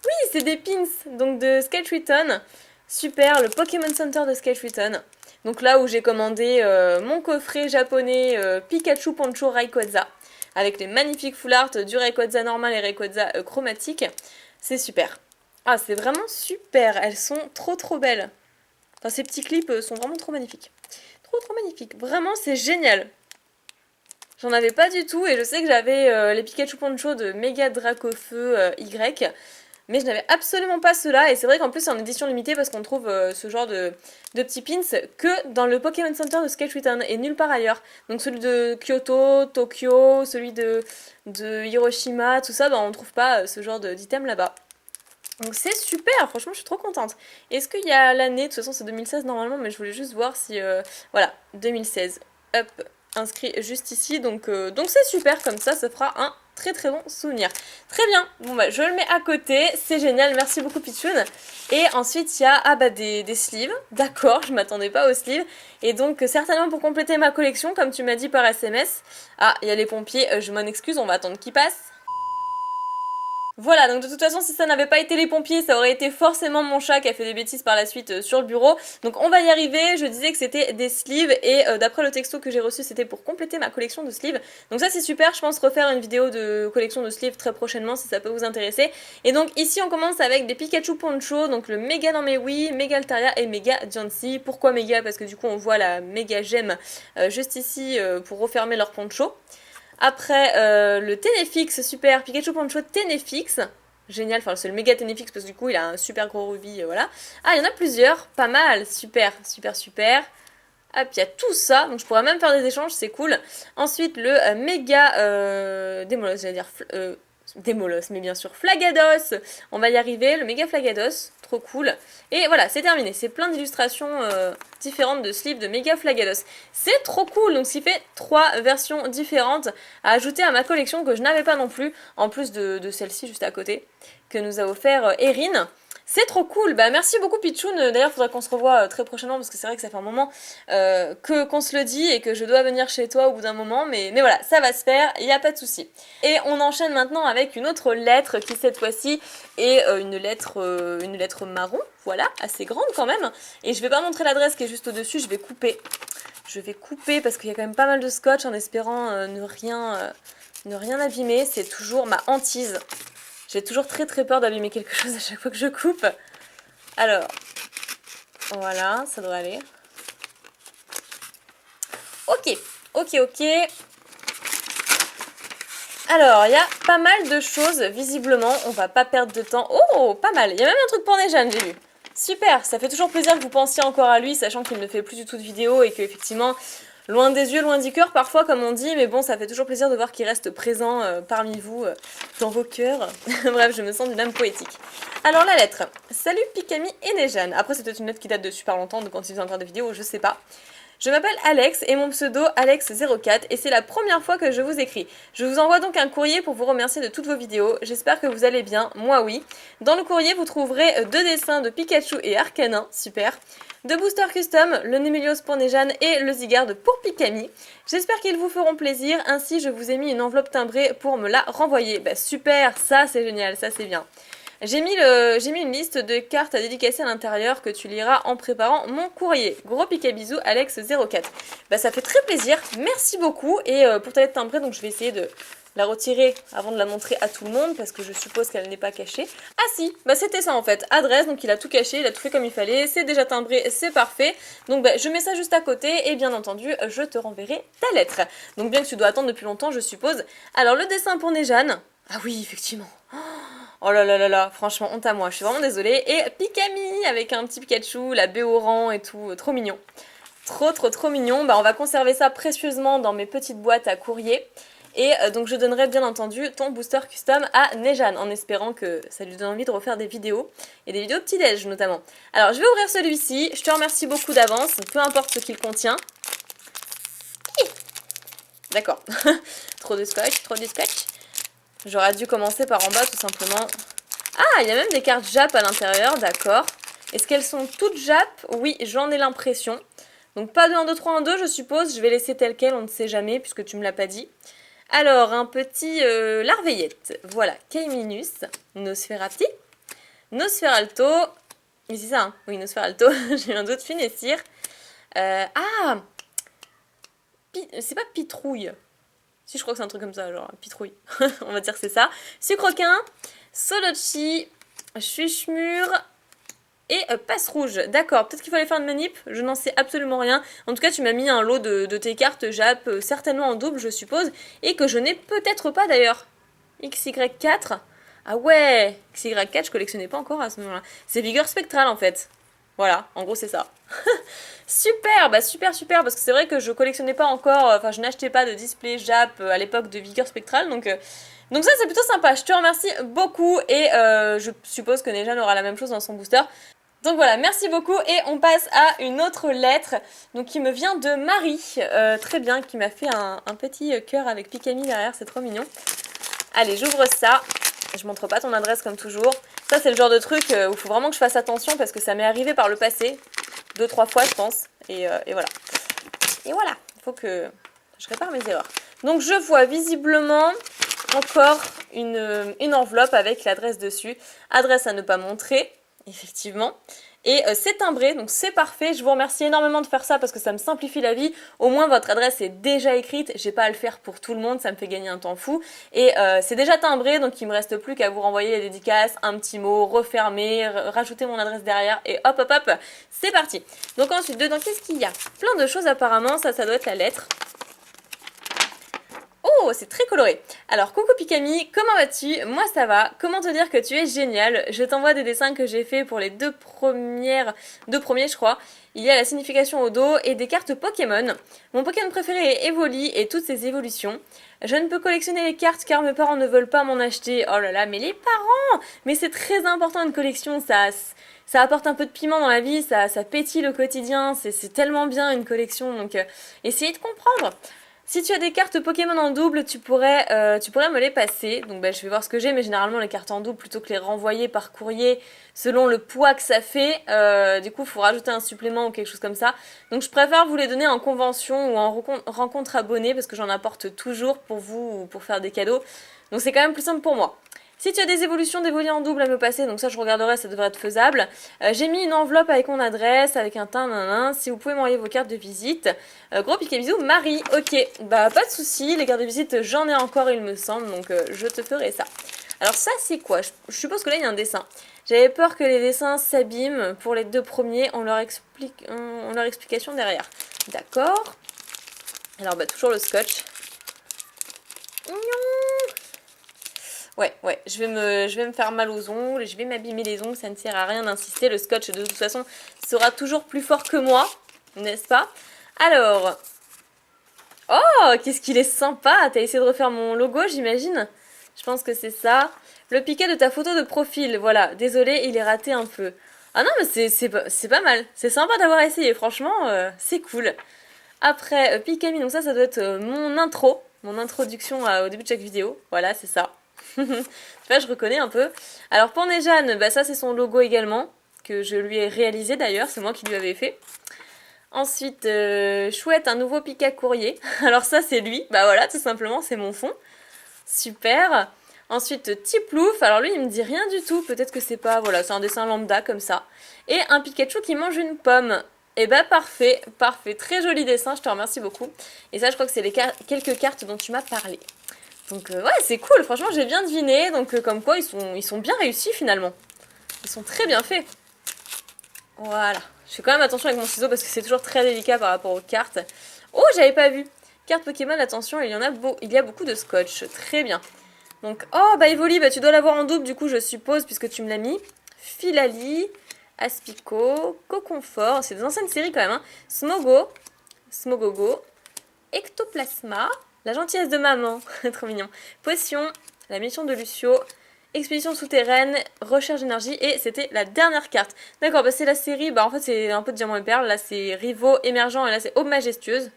Oui c'est des pins, donc de Sketch Return. Super, le Pokémon Center de Sketch Return. Donc là où j'ai commandé mon coffret japonais Pikachu Poncho Rayquaza avec les magnifiques full art du Rayquaza normal et Rayquaza chromatique. C'est super. Ah, c'est vraiment super. Elles sont trop belles. Enfin, ces petits clips sont vraiment trop magnifiques. Trop magnifiques. Vraiment, c'est génial. J'en avais pas du tout et je sais que j'avais les Pikachu Poncho de Mega Dracofeu Y. Mais je n'avais absolument pas cela, et c'est vrai qu'en plus c'est en édition limitée parce qu'on trouve ce genre de petits pins que dans le Pokémon Center de Sketch Return et nulle part ailleurs. Donc celui de Kyoto, Tokyo, celui de Hiroshima, tout ça, on trouve pas ce genre d'item là-bas. Donc c'est super, franchement je suis trop contente. Est-ce qu'il y a l'année, de toute façon c'est 2016 normalement, mais je voulais juste voir si... voilà, 2016, hop, inscrit juste ici, donc c'est super, comme ça fera un très bon souvenir. Très bien, bon je le mets à côté, c'est génial, merci beaucoup Pichoun. Et ensuite il y a des sleeves, d'accord, je m'attendais pas aux sleeves. Et donc certainement pour compléter ma collection, comme tu m'as dit par SMS. Ah, il y a les pompiers, je m'en excuse, on va attendre qu'ils passent. Voilà, donc de toute façon si ça n'avait pas été les pompiers, ça aurait été forcément mon chat qui a fait des bêtises par la suite sur le bureau. Donc on va y arriver, je disais que c'était des sleeves et d'après le texto que j'ai reçu c'était pour compléter ma collection de sleeves. Donc ça c'est super, je pense refaire une vidéo de collection de sleeves très prochainement si ça peut vous intéresser. Et donc ici on commence avec des Pikachu Poncho, donc le Méga dans mes Wii, Méga Altaria et Méga Jancy. Pourquoi Méga? Parce que du coup on voit la Méga Gemme juste ici pour refermer leur poncho. Après, le Ténéfix, super. Pikachu Poncho Ténéfix. Génial, enfin c'est le méga Ténéfix parce que du coup il a un super gros rubis, voilà. Ah, il y en a plusieurs, pas mal, super, super, super. Hop, il y a tout ça, donc je pourrais même faire des échanges, c'est cool. Ensuite, le méga Démolos, j'allais dire Démolos, mais bien sûr Flagados. On va y arriver, le méga Flagados, trop cool. Et voilà, c'est terminé, c'est plein d'illustrations différentes de sleeves de méga Flagados. C'est trop cool, donc ce qui fait 3 versions différentes à ajouter à ma collection que je n'avais pas non plus, en plus de celle-ci juste à côté, que nous a offert Erin. C'est trop cool, bah merci beaucoup Pichoun, d'ailleurs il faudra qu'on se revoie très prochainement parce que c'est vrai que ça fait un moment qu'on se le dit et que je dois venir chez toi au bout d'un moment, mais voilà, ça va se faire, il n'y a pas de souci. Et on enchaîne maintenant avec une autre lettre qui cette fois-ci est une lettre marron, voilà, assez grande quand même, et je vais pas montrer l'adresse qui est juste au-dessus, je vais couper. Je vais couper parce qu'il y a quand même pas mal de scotch en espérant ne rien abîmer, c'est toujours ma hantise. J'ai toujours très peur d'abîmer quelque chose à chaque fois que je coupe. Alors, voilà, ça doit aller. Ok. Alors, il y a pas mal de choses, visiblement, on va pas perdre de temps. Oh, pas mal, il y a même un truc pour Nejane, j'ai vu. Super, ça fait toujours plaisir que vous pensiez encore à lui, sachant qu'il ne fait plus du tout de vidéos et qu'effectivement... Loin des yeux, loin du cœur, parfois comme on dit, mais bon, ça fait toujours plaisir de voir qu'il reste présent parmi vous, dans vos cœurs. Bref, je me sens d'une âme poétique. Alors la lettre. Salut Pikami et Nejane. Après, c'est peut-être une lettre qui date de super longtemps, de quand ils faisaient encore des vidéos, je sais pas. Je m'appelle Alex et mon pseudo Alex04 et c'est la première fois que je vous écris. Je vous envoie donc un courrier pour vous remercier de toutes vos vidéos. J'espère que vous allez bien, moi oui. Dans le courrier, vous trouverez 2 dessins de Pikachu et Arcanin, super. 2 boosters custom, le Nemelios pour Nejane et le Zygarde pour Pikami. J'espère qu'ils vous feront plaisir, ainsi je vous ai mis une enveloppe timbrée pour me la renvoyer. Bah super, ça c'est génial, ça c'est bien. J'ai mis une liste de cartes à dédicacer à l'intérieur que tu liras en préparant mon courrier. Gros picabisous, Alex04. Bah ça fait très plaisir, merci beaucoup. Et pour ta lettre timbrée, donc je vais essayer de la retirer avant de la montrer à tout le monde parce que je suppose qu'elle n'est pas cachée. Ah si, bah c'était ça en fait, adresse, donc il a tout caché, il a tout fait comme il fallait, c'est déjà timbré, c'est parfait. Donc bah, je mets ça juste à côté et bien entendu je te renverrai ta lettre. Donc bien que tu dois attendre depuis longtemps je suppose. Alors le dessin pour Nejane, ah oui effectivement. Oh là là là là, franchement, honte à moi, je suis vraiment désolée. Et Pikami avec un petit Pikachu, la baie au rang et tout, trop mignon. Trop mignon. Bah on va conserver ça précieusement dans mes petites boîtes à courrier. Et donc je donnerai bien entendu ton booster custom à Nejane, en espérant que ça lui donne envie de refaire des vidéos. Et des vidéos petit-déj notamment. Alors je vais ouvrir celui-ci, je te remercie beaucoup d'avance, peu importe ce qu'il contient. D'accord, trop de scotch. J'aurais dû commencer par en bas tout simplement. Ah, il y a même des cartes Jap à l'intérieur, d'accord. Est-ce qu'elles sont toutes Jap? Oui, j'en ai l'impression. Donc pas de 1, 2, 3, 1, 2, je suppose. Je vais laisser tel quel, on ne sait jamais, puisque tu me l'as pas dit. Alors, un petit larveillette. Voilà, Kaiminus, Nosferati, Nosferalto. Mais c'est ça, hein? Oui, Nosferalto. J'ai eu un doute, Finessir. Ah, c'est pas Pitrouille. Si, je crois que c'est un truc comme ça, genre Pitrouille. On va dire que c'est ça. Sucroquin, Solochi, Chuchmur et Passe Rouge. D'accord, peut-être qu'il fallait faire une manip, je n'en sais absolument rien. En tout cas, tu m'as mis un lot de tes cartes Jap, certainement en double, je suppose, et que je n'ai peut-être pas d'ailleurs. XY4. Ah ouais, XY4, je collectionnais pas encore à ce moment-là. C'est Vigueur Spectrale en fait. Voilà, en gros c'est ça. Super, bah super, parce que c'est vrai que je collectionnais pas encore, enfin je n'achetais pas de display Jap à l'époque de Vigueur Spectrale, donc ça c'est plutôt sympa, je te remercie beaucoup et je suppose que Nejane aura la même chose dans son booster. Donc voilà, merci beaucoup et on passe à une autre lettre donc qui me vient de Marie, très bien, qui m'a fait un petit cœur avec Pikami derrière, c'est trop mignon. Allez, j'ouvre ça. Je montre pas ton adresse comme toujours. Ça, c'est le genre de truc où il faut vraiment que je fasse attention parce que ça m'est arrivé par le passé. 2-3 fois, je pense. Et voilà. Et voilà. Il faut que je répare mes erreurs. Donc, je vois visiblement encore une enveloppe avec l'adresse dessus. Adresse à ne pas montrer, effectivement. Et c'est timbré, donc c'est parfait. Je vous remercie énormément de faire ça parce que ça me simplifie la vie. Au moins votre adresse est déjà écrite, j'ai pas à le faire pour tout le monde, ça me fait gagner un temps fou. Et c'est déjà timbré, donc il me reste plus qu'à vous renvoyer les dédicaces, un petit mot, refermer, rajouter mon adresse derrière et hop, c'est parti. Donc ensuite, dedans, qu'est-ce qu'il y a? Plein de choses apparemment, ça doit être la lettre. Oh, c'est très coloré. Alors, coucou Pikami, comment vas-tu? Moi ça va. Comment te dire que tu es génial? Je t'envoie des dessins que j'ai fait pour les deux premiers je crois. Il y a la signification au dos et des cartes Pokémon. Mon Pokémon préféré est Evoli et toutes ses évolutions. Je ne peux collectionner les cartes car mes parents ne veulent pas m'en acheter. Oh là là, mais les parents! Mais c'est très important une collection, ça apporte un peu de piment dans la vie, ça pétille le quotidien, c'est tellement bien une collection, donc essayez de comprendre. Si tu as des cartes Pokémon en double, tu pourrais me les passer. Donc je vais voir ce que j'ai, mais généralement les cartes en double, plutôt que les renvoyer par courrier selon le poids que ça fait, du coup il faut rajouter un supplément ou quelque chose comme ça. Donc je préfère vous les donner en convention ou en rencontre abonnée parce que j'en apporte toujours pour vous ou pour faire des cadeaux. Donc c'est quand même plus simple pour moi. Si tu as des évolutions d'Evoli en double à me passer, donc ça je regarderai, ça devrait être faisable. J'ai mis une enveloppe avec mon adresse, avec un teint, nanana, si vous pouvez m'envoyer vos cartes de visite. Gros piqué bisous, Marie, ok, bah pas de soucis, les cartes de visite j'en ai encore il me semble, donc je te ferai ça. Alors ça c'est quoi? Je suppose que là il y a un dessin. J'avais peur que les dessins s'abîment pour les deux premiers, on leur explication derrière. D'accord. Alors bah toujours le scotch. Ouais, je vais me faire mal aux ongles, je vais m'abîmer les ongles, ça ne sert à rien d'insister, le scotch de toute façon sera toujours plus fort que moi, n'est-ce pas? Alors, oh, qu'est-ce qu'il est sympa, t'as essayé de refaire mon logo j'imagine? Je pense que c'est ça. Le piquet de ta photo de profil, voilà, désolé, il est raté un peu. Ah non, mais c'est pas mal, c'est sympa d'avoir essayé, franchement, c'est cool. Après, Pikami, donc ça doit être mon intro, mon introduction au début de chaque vidéo, voilà, c'est ça. Tu vois, je reconnais un peu. Alors pour Nejane, bah ça c'est son logo également, que je lui ai réalisé d'ailleurs, c'est moi qui lui avais fait. Ensuite, chouette, un nouveau Pika courrier. Alors ça c'est lui, bah voilà, tout simplement, c'est mon fond. Super. Ensuite, Tiplouf, alors lui il me dit rien du tout, peut-être que c'est pas, voilà, c'est un dessin lambda comme ça. Et un Pikachu qui mange une pomme. Et bah parfait, parfait, très joli dessin, je te remercie beaucoup. Et ça je crois que c'est les quelques cartes dont tu m'as parlé. Donc ouais, c'est cool, franchement j'ai bien deviné, donc comme quoi ils sont bien réussis finalement. Ils sont très bien faits. Voilà, je fais quand même attention avec mon ciseau parce que c'est toujours très délicat par rapport aux cartes. Oh, j'avais pas vu. Carte Pokémon, attention, il y a beaucoup de scotch, très bien. Donc, oh bah Evoli, bah tu dois l'avoir en double du coup je suppose puisque tu me l'as mis. Filali, Aspico, Coconfort, c'est des anciennes séries quand même, hein. Smogogo, Ectoplasma... La gentillesse de maman, trop mignon. Potion, la mission de Lucio, expédition souterraine, recherche d'énergie, et c'était la dernière carte. D'accord, bah c'est la série, bah en fait c'est un peu de Diamant et Perle, là c'est Rivaux, Émergent, et là c'est Aube Majestueuse.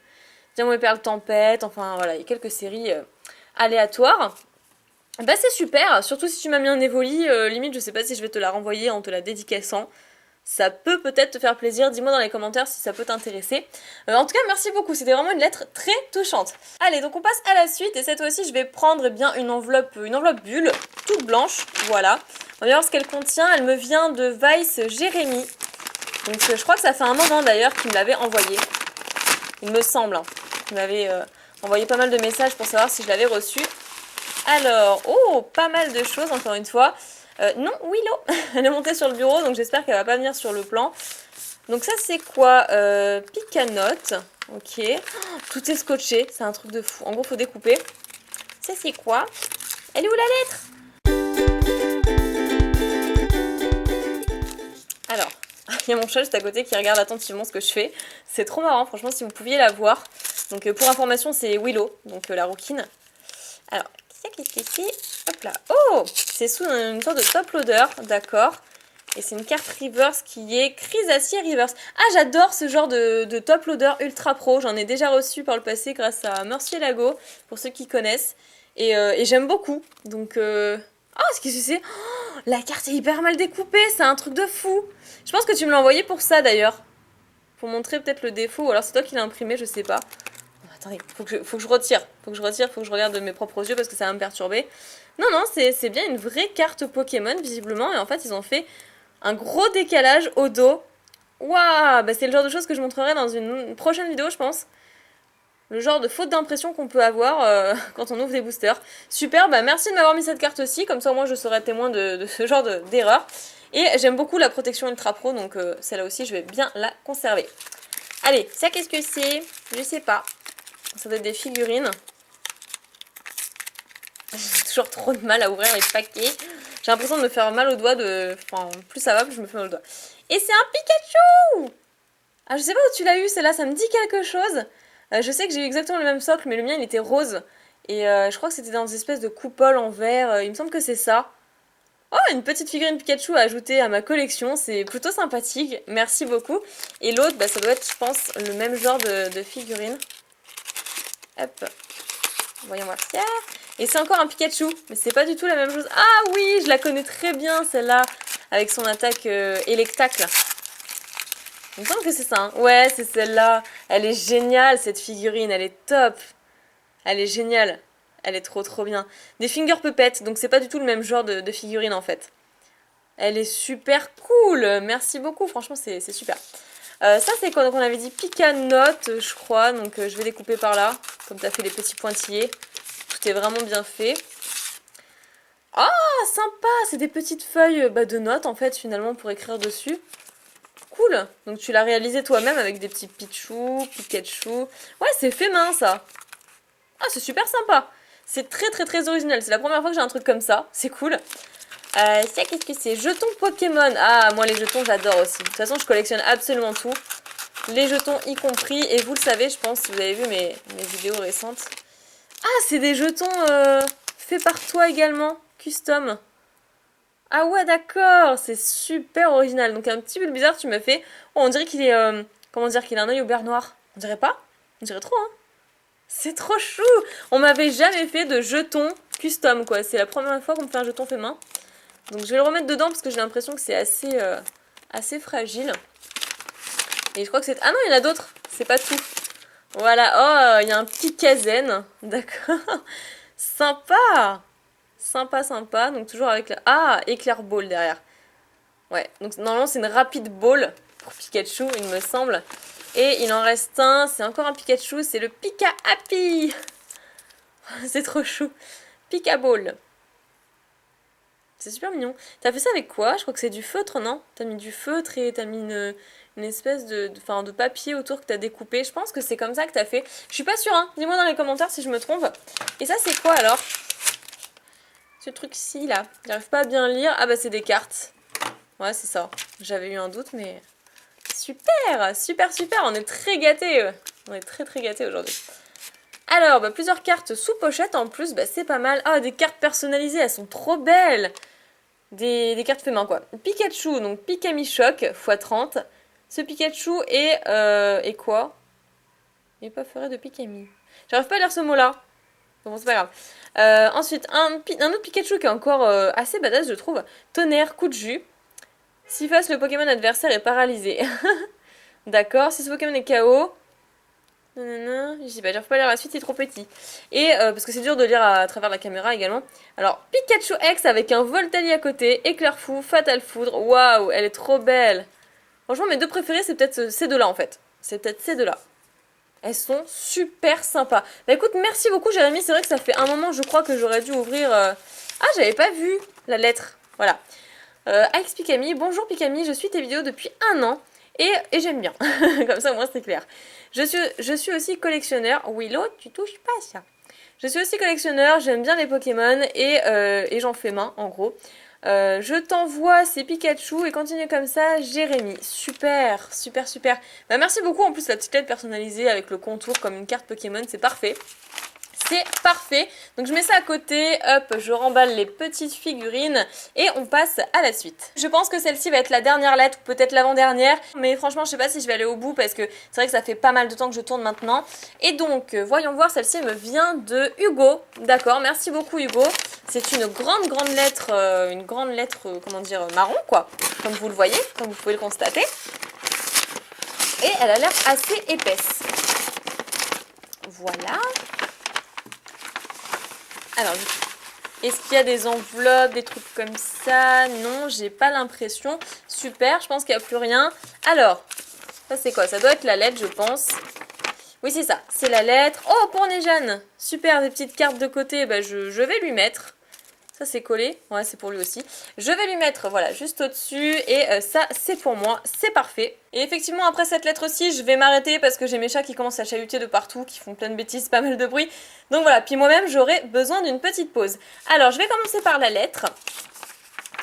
Diamant et Perle, Tempête, enfin voilà, il y a quelques séries aléatoires. Bah c'est super, surtout si tu m'as mis un Evoli, limite je sais pas si je vais te la renvoyer en te la dédicaçant. Ça peut peut-être te faire plaisir, dis-moi dans les commentaires si ça peut t'intéresser. En tout cas, merci beaucoup, c'était vraiment une lettre très touchante. Allez, donc on passe à la suite, et cette fois-ci, je vais prendre bien une enveloppe bulle, toute blanche, voilà. On va voir ce qu'elle contient, elle me vient de Vice Jérémy. Donc je crois que ça fait un moment d'ailleurs qu'il me l'avait envoyé. Il me semble, hein. Il m'avait envoyé pas mal de messages pour savoir si je l'avais reçu. Alors, oh, pas mal de choses encore une fois. Non, Willow, elle est montée sur le bureau, donc j'espère qu'elle va pas venir sur le plan. Donc ça c'est quoi? Picanote, ok. Oh, tout est scotché, c'est un truc de fou. En gros, faut découper. Ça c'est quoi? Elle est où la lettre? Alors, il y a mon chat juste à côté qui regarde attentivement ce que je fais. C'est trop marrant, franchement, si vous pouviez la voir. Donc pour information, c'est Willow, donc la rouquine. Alors, qu'est-ce qu'il y a ici? Hop là. Oh, c'est sous une sorte de top loader, d'accord. Et c'est une carte reverse qui est Chrysacier reverse. Ah, j'adore ce genre de top loader ultra pro. J'en ai déjà reçu par le passé grâce à Murcielago, pour ceux qui connaissent. Et j'aime beaucoup. Donc, oh, ce que c'est? Oh, la carte est hyper mal découpée, c'est un truc de fou. Je pense que tu me l'as envoyé pour ça d'ailleurs. Pour montrer peut-être le défaut, ou alors c'est toi qui l'as imprimé, je sais pas. Attendez, faut que je retire, faut que je regarde de mes propres yeux parce que ça va me perturber. Non, non, c'est bien une vraie carte Pokémon visiblement, et en fait ils ont fait un gros décalage au dos. Waouh, bah c'est le genre de choses que je montrerai dans une prochaine vidéo je pense. Le genre de faute d'impression qu'on peut avoir quand on ouvre des boosters. Super, bah merci de m'avoir mis cette carte aussi, comme ça au moins je serai témoin de ce genre d'erreur. Et j'aime beaucoup la protection Ultra Pro, donc celle-là aussi je vais bien la conserver. Allez, ça qu'est-ce que c'est? Je sais pas. Ça doit être des figurines. toujours trop de mal à ouvrir les paquets. J'ai l'impression de me faire mal au doigt. Enfin, plus ça va, plus je me fais mal au doigt. Et c'est un Pikachu! Ah, je sais pas où tu l'as eu, celle-là, ça me dit quelque chose. Je sais que j'ai eu exactement le même socle, mais le mien, il était rose. Et je crois que c'était dans des espèces de coupoles en verre. Il me semble que c'est ça. Oh, une petite figurine Pikachu à ajouter à ma collection, c'est plutôt sympathique, merci beaucoup. Et l'autre, bah, ça doit être, je pense, le même genre de figurine. Hop, voyons voir ça. Et c'est encore un Pikachu, mais c'est pas du tout la même chose. Ah oui, je la connais très bien celle-là, avec son attaque électacle. Il me semble que c'est ça, hein. Ouais, c'est celle-là. Elle est géniale cette figurine, elle est top. Elle est géniale. Elle est trop bien. Des finger puppets, donc c'est pas du tout le même genre de figurine en fait. Elle est super cool. Merci beaucoup, franchement c'est super. Ça c'est quoi? Donc on avait dit Picanote, je crois. Donc je vais découper par là. Comme tu as fait les petits pointillés. Tout est vraiment bien fait. Ah, sympa. C'est des petites feuilles de notes en fait finalement pour écrire dessus. Cool. Donc tu l'as réalisé toi-même avec des petits Pichou, Pikachu. Ouais, c'est fait main ça. Ah, c'est super sympa. C'est très original. C'est la première fois que j'ai un truc comme ça. C'est cool. Ça, qu'est-ce que c'est? Jetons Pokémon. Ah, moi les jetons j'adore aussi. De toute façon je collectionne absolument tout. Les jetons y compris. Et vous le savez je pense si vous avez vu mes vidéos récentes. Ah, c'est des jetons faits par toi également. Custom. Ah ouais d'accord. C'est super original. Donc un petit peu bizarre tu m'as fait. Oh, on dirait qu'il est... comment dire qu'il a un œil au beurre noir. On dirait pas? On dirait trop hein. C'est trop chou! On m'avait jamais fait de jetons custom quoi. C'est la première fois qu'on me fait un jeton fait main. Donc je vais le remettre dedans parce que j'ai l'impression que c'est assez fragile. Et je crois que c'est... Ah non, il y en a d'autres. C'est pas tout. Voilà. Oh, il y a un petit Kazen. D'accord. Sympa! Sympa. Donc toujours avec la... Ah, éclair ball derrière. Ouais. Donc normalement c'est une rapide ball pour Pikachu, il me semble. Et il en reste un, c'est encore un Pikachu, c'est le Pika Happy. C'est trop chou. Pika Ball. C'est super mignon. T'as fait ça avec quoi? Je crois que c'est du feutre, non? T'as mis du feutre et t'as mis une espèce de papier autour que t'as découpé. Je pense que c'est comme ça que t'as fait. Je suis pas sûre, hein. Dis-moi dans les commentaires si je me trompe. Et ça, c'est quoi alors? Ce truc-ci, là. J'arrive pas à bien lire. Ah bah c'est des cartes. Ouais, c'est ça. J'avais eu un doute, mais... Super, on est très gâtés. On est très gâtés aujourd'hui. Alors, bah, plusieurs cartes sous pochette en plus, bah, c'est pas mal. Ah, des cartes personnalisées, elles sont trop belles. Des cartes fait main quoi. Pikachu, donc Pikami Choc x 30. Ce Pikachu est quoi? Il n'est pas ferré de Pikami. J'arrive pas à lire ce mot là. Bon, c'est pas grave. Ensuite, un autre Pikachu qui est encore assez badass, je trouve. Tonnerre, coup de jus. Si face le Pokémon adversaire est paralysé. D'accord, si ce Pokémon est KO. Je sais pas, j'arrive pas à lire la suite, il est trop petit. Et parce que c'est dur de lire à travers la caméra également. Alors, Pikachu X avec un Voltali à côté, Éclair Fou, Fatal Foudre. Waouh, elle est trop belle. Franchement, mes deux préférés, c'est peut-être ces deux-là en fait. C'est peut-être ces deux-là. Elles sont super sympas. Bah écoute, merci beaucoup Jérémy. C'est vrai que ça fait un moment, je crois, que j'aurais dû ouvrir... Ah, j'avais pas vu la lettre. Voilà. Alex Pikami, bonjour Pikami, je suis tes vidéos depuis 1 an et j'aime bien. Comme ça au moins c'est clair. Je suis aussi collectionneur. Willow, tu touches pas ça. Je suis aussi collectionneur, j'aime bien les Pokémon et j'en fais main en gros. Je t'envoie ces Pikachu et continue comme ça, Jérémy. Super. Bah, merci beaucoup en plus la petite lettre personnalisée avec le contour comme une carte Pokémon, c'est parfait. C'est parfait. Donc je mets ça à côté, hop, je remballe les petites figurines et on passe à la suite. Je pense que celle-ci va être la dernière lettre ou peut-être l'avant-dernière. Mais franchement, je sais pas si je vais aller au bout parce que c'est vrai que ça fait pas mal de temps que je tourne maintenant. Et donc, voyons voir, celle-ci me vient de Hugo. D'accord, merci beaucoup Hugo. C'est une grande lettre, comment dire, marron quoi. Comme vous le voyez, comme vous pouvez le constater. Et elle a l'air assez épaisse. Voilà. Alors, est-ce qu'il y a des enveloppes, des trucs comme ça? Non, j'ai pas l'impression. Super, je pense qu'il n'y a plus rien. Alors, ça c'est quoi? Ça doit être la lettre, je pense. Oui, c'est ça, c'est la lettre. Oh, pour Nejane. Super, des petites cartes de côté, bah, je vais lui mettre. Ça c'est collé, ouais c'est pour lui aussi. Je vais lui mettre voilà juste au-dessus et ça c'est pour moi, c'est parfait. Et effectivement après cette lettre-ci je vais m'arrêter parce que j'ai mes chats qui commencent à chahuter de partout, qui font plein de bêtises, pas mal de bruit. Donc voilà, puis moi-même j'aurai besoin d'une petite pause. Alors je vais commencer par la lettre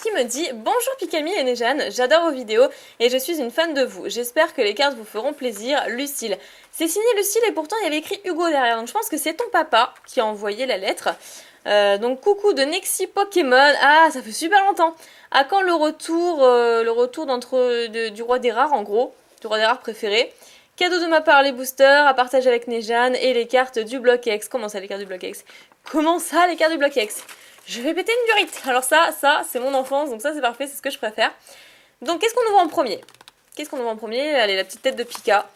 qui me dit « Bonjour Pikami et Nejane, j'adore vos vidéos et je suis une fan de vous. J'espère que les cartes vous feront plaisir. Lucille. » C'est signé Lucille et pourtant il y avait écrit Hugo derrière, donc je pense que c'est ton papa qui a envoyé la lettre. Donc coucou de Nexi Pokémon. Ah, ça fait super longtemps. À quand le retour du roi des rares en gros, du roi des rares préféré. Cadeau de ma part les boosters à partager avec Nejane et les cartes du bloc X. Comment ça les cartes du bloc X? Comment ça les cartes du bloc X? Je vais péter une durite. Alors ça c'est mon enfance, donc ça c'est parfait, c'est ce que je préfère. Donc qu'est-ce qu'on ouvre en premier? Allez, la petite tête de Pika.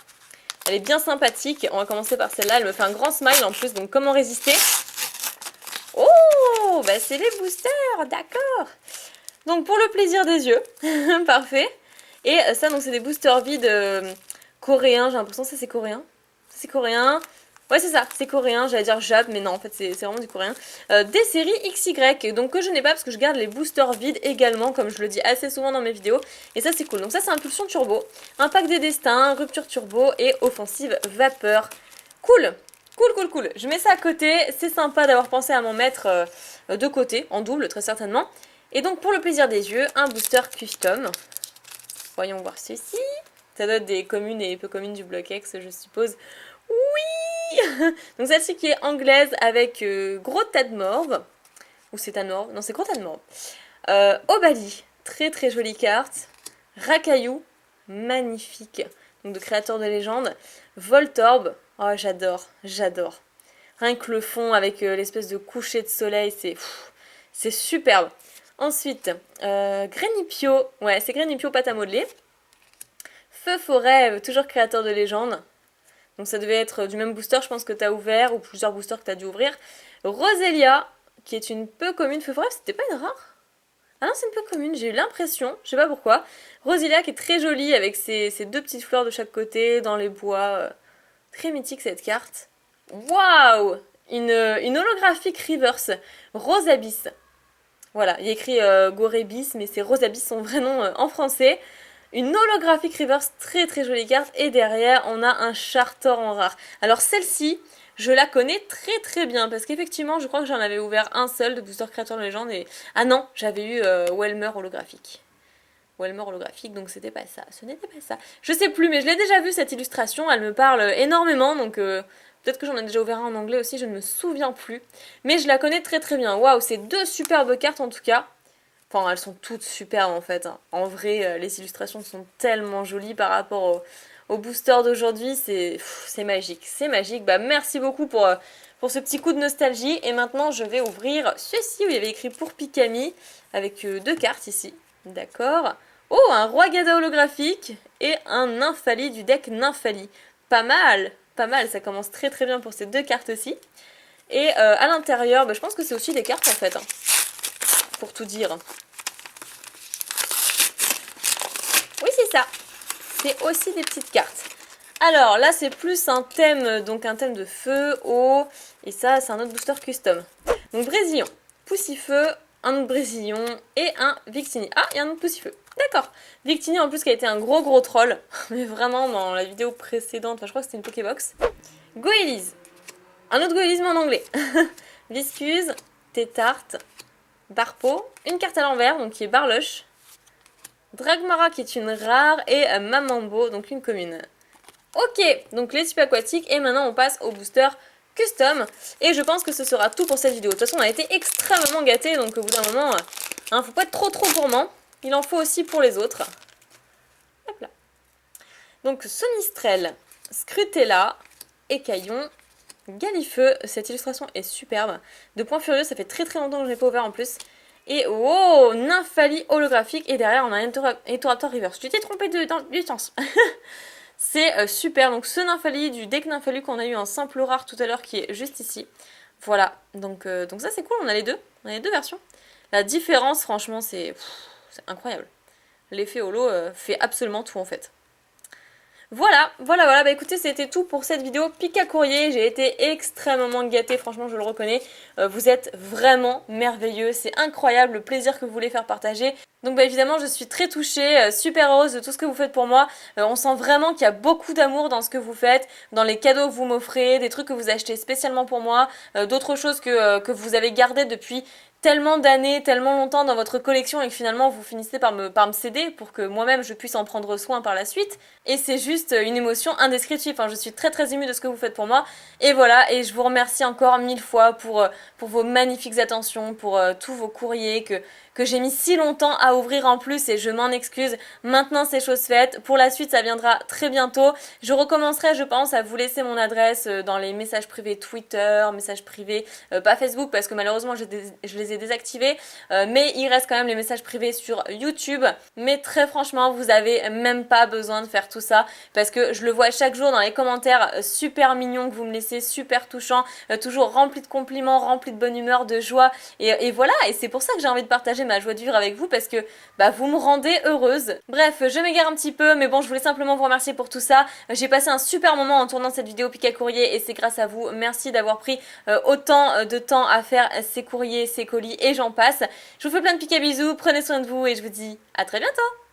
Elle est bien sympathique. On va commencer par celle-là. Elle me fait un grand smile en plus, donc comment résister? Oh, bah c'est les boosters, d'accord. Donc pour le plaisir des yeux, parfait. Et ça, donc c'est des boosters vides coréens. J'ai l'impression que c'est coréen. C'est coréen. Ouais, c'est ça, c'est coréen, j'allais dire Jap, mais non, en fait, c'est vraiment du coréen. Des séries XY, donc que je n'ai pas parce que je garde les boosters vides également, comme je le dis assez souvent dans mes vidéos. Et ça, c'est cool. Donc ça, c'est Impulsion Turbo, Impact des Destins, Rupture Turbo et Offensive Vapeur. Cool, cool. Je mets ça à côté, c'est sympa d'avoir pensé à m'en mettre de côté, en double, très certainement. Et donc, pour le plaisir des yeux, un booster custom. Voyons voir ceci. Ça doit être des communes et peu communes du bloc X, je suppose. Oui. Donc celle-ci qui est anglaise avec gros tas de morve. Ou c'est tas de morve? Non, c'est gros tas de morve. Obali, très jolie carte. Racaillou, magnifique. Donc de créateur de légende. Voltorb, oh j'adore. Rien que le fond avec l'espèce de coucher de soleil, c'est superbe. Ensuite, Grenipio, ouais c'est Grenipio pâte à modeler. Feu Forêt, toujours créateur de légende. Donc ça devait être du même booster, je pense que tu as ouvert, ou plusieurs boosters que tu as dû ouvrir. Roselia, qui est une peu commune. Feu Forêt, c'était pas une rare? Ah non, c'est une peu commune, j'ai eu l'impression, je sais pas pourquoi. Roselia qui est très jolie avec ses deux petites fleurs de chaque côté, dans les bois. Très mythique cette carte. Waouh! Une holographique reverse. Rose Abyss. Voilà, il y a écrit Gorebis, mais c'est Rose Abyss, son vrai nom en français. Une holographique reverse, très jolie carte. Et derrière, on a un Chartor en rare. Alors celle-ci, je la connais très bien. Parce qu'effectivement, je crois que j'en avais ouvert un seul de booster créateur de légende. Et... ah non, j'avais eu Welmer holographique. Donc c'était pas ça. Ce n'était pas ça. Je sais plus, mais je l'ai déjà vu cette illustration. Elle me parle énormément. Donc peut-être que j'en ai déjà ouvert un en anglais aussi. Je ne me souviens plus. Mais je la connais très bien. Waouh, c'est deux superbes cartes en tout cas. Enfin, elles sont toutes superbes en fait. En vrai, les illustrations sont tellement jolies par rapport au booster d'aujourd'hui. C'est magique. Bah, merci beaucoup pour ce petit coup de nostalgie. Et maintenant, je vais ouvrir ceci où il y avait écrit pour Pikami. Avec deux cartes ici. D'accord. Oh, un Roi Gada holographique. Et un Nymphali du deck Nymphali. Pas mal. Ça commence très bien pour ces deux cartes-ci. Et à l'intérieur, bah, je pense que c'est aussi des cartes en fait. Pour tout dire. Oui, c'est ça. C'est aussi des petites cartes. Alors là, c'est plus un thème, donc un thème de feu, eau, et ça, c'est un autre booster custom. Donc Brésillon, Poussifeu, un autre Brésillon et un Victini. Ah, il y a un autre Poussifeu. D'accord. Victini en plus qui a été un gros troll, mais vraiment dans la vidéo précédente, enfin je crois que c'était une Pokébox. Goélise. Un autre Goélise mais en anglais. Viscuse, Tétarte, Barpo, une carte à l'envers, donc qui est Barlush. Dragmara qui est une rare et Mamambo, donc une commune. Ok, donc les types aquatiques et maintenant on passe au booster custom. Et je pense que ce sera tout pour cette vidéo. De toute façon on a été extrêmement gâtés, donc au bout d'un moment, faut pas être trop gourmand. Il en faut aussi pour les autres. Hop là. Donc Sonistrel, Scrutella, Écaillon, Galifeu. Cette illustration est superbe. De Point Furieux, ça fait très longtemps que je n'ai pas ouvert en plus. Et oh, Nymphali holographique. Et derrière, on a un Etoraptor Reverse. Tu t'es trompé du sens. C'est super. Donc, ce Nymphali du deck Nymphali qu'on a eu en simple rare tout à l'heure qui est juste ici. Voilà. Donc ça, c'est cool. On a les deux. On a les deux versions. La différence, franchement, c'est incroyable. L'effet holo fait absolument tout en fait. Voilà, bah écoutez, c'était tout pour cette vidéo pic à courrier. J'ai été extrêmement gâtée, franchement, je le reconnais. Vous êtes vraiment merveilleux, c'est incroyable le plaisir que vous voulez faire partager. Donc bah évidemment, je suis très touchée, super heureuse de tout ce que vous faites pour moi. On sent vraiment qu'il y a beaucoup d'amour dans ce que vous faites, dans les cadeaux que vous m'offrez, des trucs que vous achetez spécialement pour moi, d'autres choses que vous avez gardées depuis tellement d'années, tellement longtemps dans votre collection et que finalement vous finissez par me céder pour que moi-même je puisse en prendre soin par la suite. Et c'est juste une émotion indescriptible. Enfin, je suis très très émue de ce que vous faites pour moi. Et voilà, et je vous remercie encore 1000 fois pour vos magnifiques attentions, pour tous vos courriers que j'ai mis si longtemps à ouvrir en plus et je m'en excuse. Maintenant c'est chose faite. Pour la suite ça viendra très bientôt. Je recommencerai je pense à vous laisser mon adresse dans les messages privés Twitter, messages privés, pas Facebook parce que malheureusement je les ai désactivés. Mais il reste quand même les messages privés sur YouTube. Mais très franchement vous avez même pas besoin de faire tout ça parce que je le vois chaque jour dans les commentaires super mignons que vous me laissez, super touchants, toujours remplis de compliments, remplis de bonne humeur, de joie et voilà, et c'est pour ça que j'ai envie de partager ma joie de vivre avec vous parce que bah vous me rendez heureuse. Bref, je m'égare un petit peu mais bon, je voulais simplement vous remercier pour tout ça. J'ai passé un super moment en tournant cette vidéo pic à courrier et c'est grâce à vous. Merci d'avoir pris autant de temps à faire ces courriers, ces colis et j'en passe. Je vous fais plein de pics à bisous, prenez soin de vous et je vous dis à très bientôt.